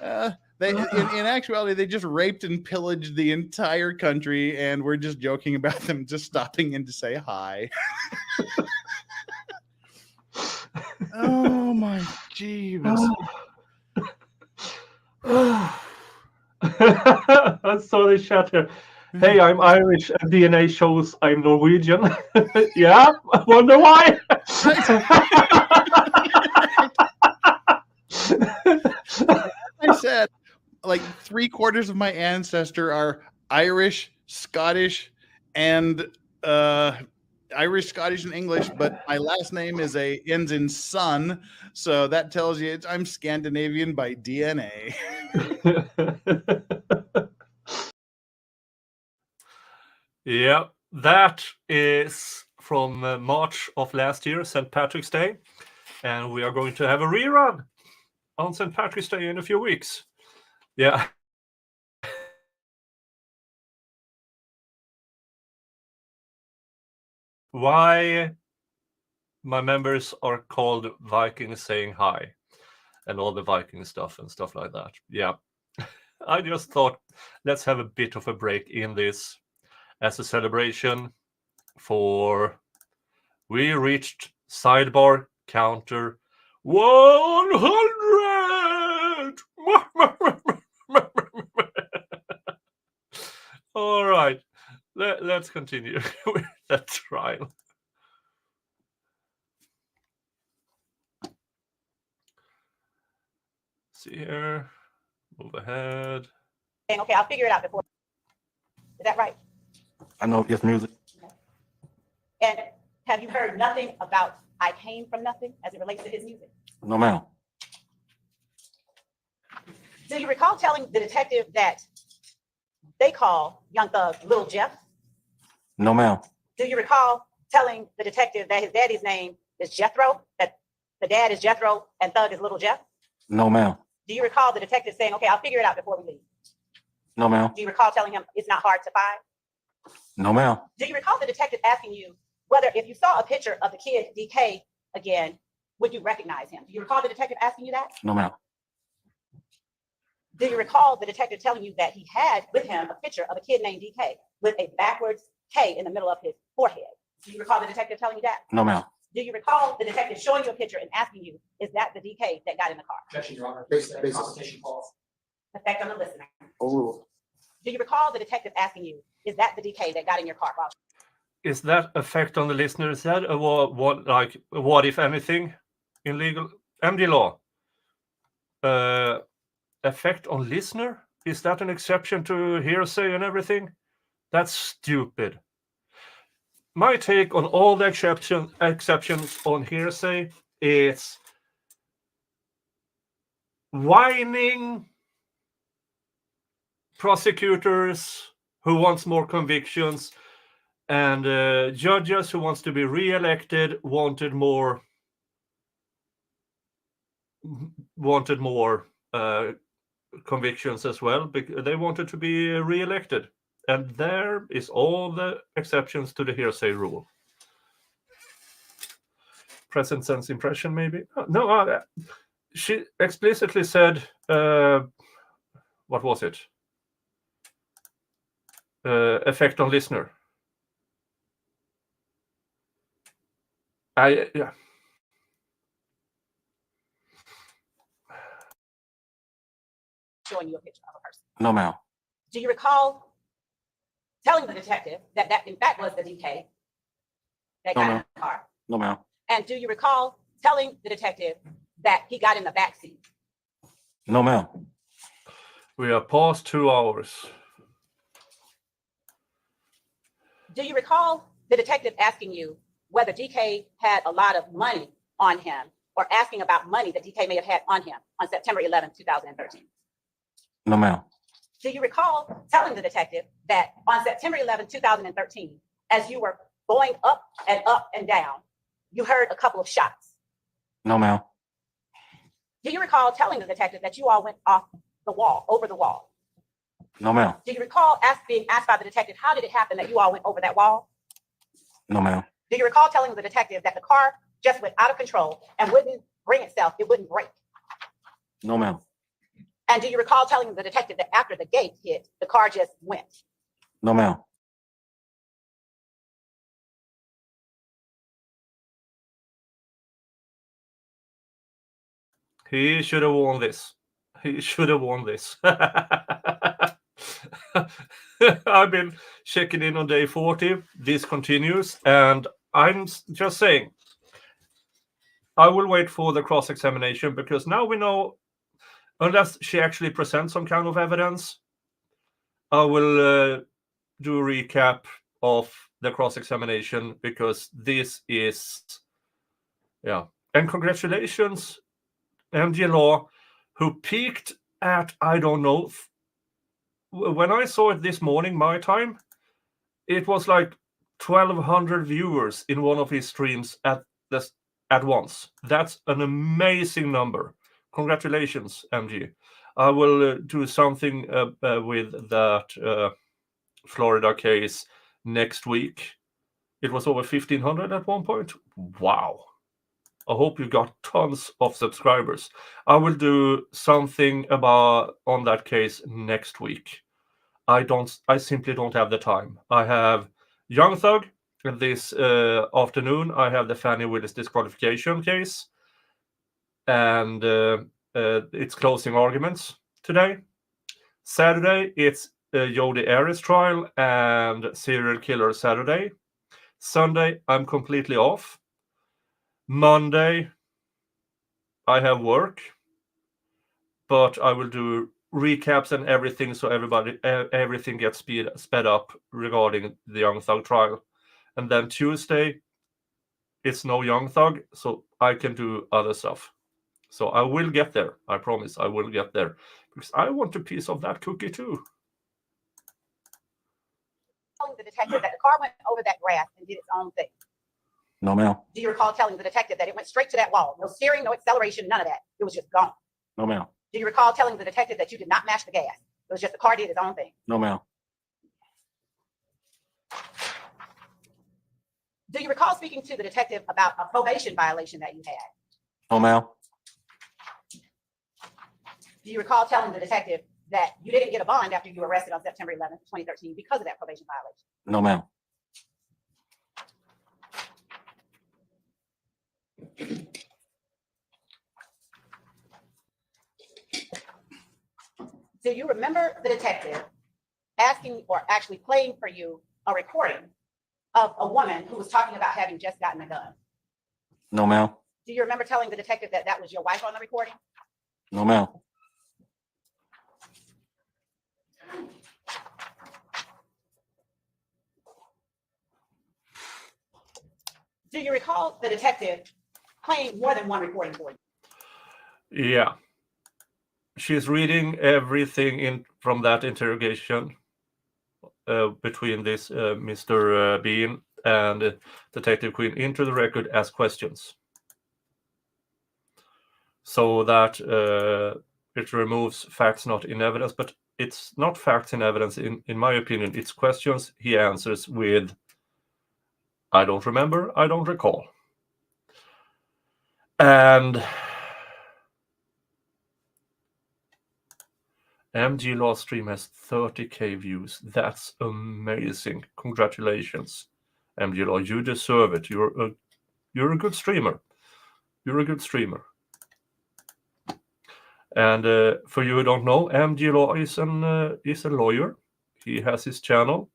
In actuality, they just raped and pillaged the entire country, and we're just joking about them just stopping in to say hi. Oh my Jesus. I saw the chat here. Hey, I'm Irish and DNA shows I'm Norwegian. Yeah, I wonder why. I said, like 3/4 of my ancestor are Irish, Scottish, and Irish, Scottish, and English, but my last name ends in son, so that tells you I'm Scandinavian by DNA. Yeah, that is from March of last year, St. Patrick's Day, and we are going to have a rerun on St. Patrick's Day in a few weeks. Yeah. Why my members are called Vikings saying hi and all the Viking stuff and stuff like that. Yeah. I just thought let's have a bit of a break in this as a celebration for we reached sidebar counter 100. All right, let's continue with that trial. See here, move ahead. Okay, I'll figure it out before. Is that right? I know it's music. And have you heard nothing about I Came From Nothing as it relates to his music? No, ma'am. Do you recall telling the detective that they call Young Thug Little Jeff? No, ma'am. Do you recall telling the detective that his daddy's name is Jethro, that the dad is Jethro and Thug is Little Jeff? No, ma'am. Do you recall the detective saying, okay, I'll figure it out before we leave? No, ma'am. Do you recall telling him it's not hard to find? No, ma'am. Do you recall the detective asking you whether if you saw a picture of the kid DK again, would you recognize him? Do you recall the detective asking you that? No, ma'am. Do you recall the detective telling you that he had with him a picture of a kid named DK with a backwards K in the middle of his forehead? Do you recall the detective telling you that? No, ma'am. Do you recall the detective showing you a picture and asking you, is that the DK that got in the car? Objection, Your Honor. Basic. Confrontation clause. Effect on the listener. Overruled. Do you recall the detective asking you, is that the DK that got in your car? Is that effect on the listener? Is that what if anything in legal MD law? Effect on listener? Is that an exception to hearsay and everything? That's stupid. My take on all the exceptions on hearsay is whining prosecutors who wants more convictions, and judges who wants to be re-elected wanted more convictions as well, because they wanted to be re-elected. And there is all the exceptions to the hearsay rule. Present sense impression, maybe? No, she explicitly said, what was it? Effect on listener. Yeah. Showing you a picture of a person. No, ma'am. Do you recall telling the detective that that in fact was the DK that got in the car? No, ma'am. And do you recall telling the detective that he got in the back seat? No, ma'am. We are past 2 hours. Do you recall the detective asking you whether DK had a lot of money on him, or asking about money that DK may have had on him on September 11, 2013? No, ma'am. Do you recall telling the detective that on September 11, 2013, as you were going up and down, you heard a couple of shots? No, ma'am. Do you recall telling the detective that you all went off the wall, over the wall? No, ma'am. Do you recall being asked by the detective, how did it happen that you all went over that wall? No, ma'am. Do you recall telling the detective that the car just went out of control and wouldn't bring itself, it wouldn't brake? No, ma'am. And do you recall telling the detective that after the gate hit, the car just went? No, ma'am. He should have won this. He should have won this. I've been checking in on day 40. This continues, and I'm just saying, I will wait for the cross-examination, because now we know, unless she actually presents some kind of evidence, I will do a recap of the cross-examination, because this is, yeah. And congratulations, MG Law, who peaked at, I don't know, when I saw it this morning, my time, it was like 1,200 viewers in one of his streams at once. That's an amazing number. Congratulations, MG. I will do something with that Florida case next week. It was over 1,500 at one point. Wow. I hope you got tons of subscribers. I will do something on that case next week. I simply don't have the time. I have Young Thug this afternoon. I have the Fannie Willis disqualification case, and it's closing arguments today. Saturday, it's Jodi Arias trial and serial killer Saturday. Sunday, I'm completely off. Monday, I have work, but I will do recaps and everything, so everything gets sped up regarding the Young Thug trial. And then Tuesday, it's no Young Thug, so I can do other stuff. So I will get there. I promise I will get there, because I want a piece of that cookie too. Telling the detective that the car went over that grass and did its own thing? No, ma'am. Do you recall telling the detective that it went straight to that wall? No steering, no acceleration, none of that. It was just gone. No, ma'am. Do you recall telling the detective that you did not mash the gas? It was just the car did its own thing. No, ma'am. Do you recall speaking to the detective about a probation violation that you had? No, ma'am. Do you recall telling the detective that you didn't get a bond after you were arrested on September 11th, 2013 because of that probation violation? No, ma'am. Do you remember the detective asking or actually playing for you a recording of a woman who was talking about having just gotten a gun? No, ma'am. Do you remember telling the detective that that was your wife on the recording? No, ma'am. Do you recall the detective playing more than one recording for you? Yeah. she's reading everything in from that interrogation between this Mr. Bean and Detective Quinn into the record as questions, so that it removes facts not in evidence. But it's not facts in evidence, in my opinion. It's questions he answers with, I don't remember, I don't recall. And MG Law stream has 30K views. That's amazing. Congratulations, MG Law. You deserve it. You're a good streamer. You're a good streamer. And for you who don't know, MG Law is a lawyer. He has his channel.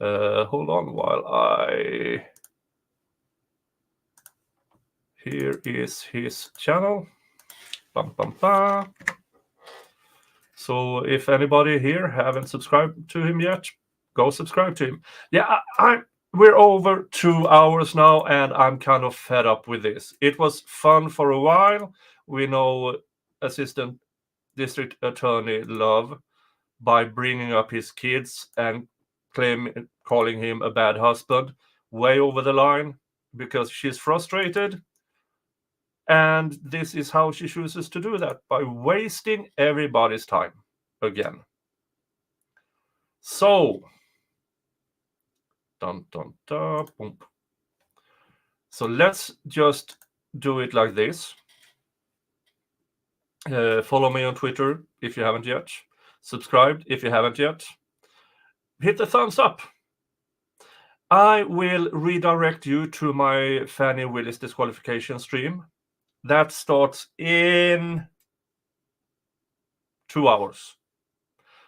Hold on while I... Here is his channel. Bum, bum, bum. So if anybody here haven't subscribed to him yet, go subscribe to him. Yeah, we're over 2 hours now, and I'm kind of fed up with this. It was fun for a while. We know Assistant District Attorney Love by bringing up his kids and calling him a bad husband, way over the line because she's frustrated. And this is how she chooses to do that, by wasting everybody's time again. So, dun, dun, dun, boom. So let's just do it like this. Follow me on Twitter if you haven't yet. Subscribe if you haven't yet. Hit the thumbs up. I will redirect you to my Fannie Willis disqualification stream. That starts in 2 hours.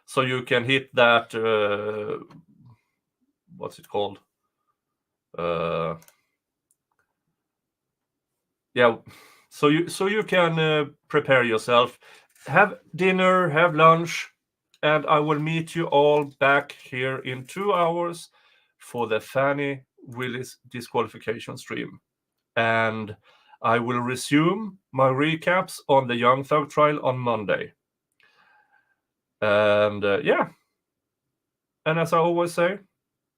So you can hit that, what's it called? Yeah, so you can prepare yourself, have dinner, have lunch, and I will meet you all back here in 2 hours for the Fannie Willis disqualification stream. And I will resume my recaps on the Young Thug trial on Monday. And yeah. And as I always say,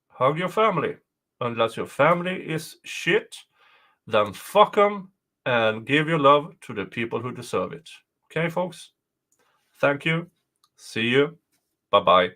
hug your family. Unless your family is shit, then fuck them and give your love to the people who deserve it. Okay, folks? Thank you. See you. Bye-bye.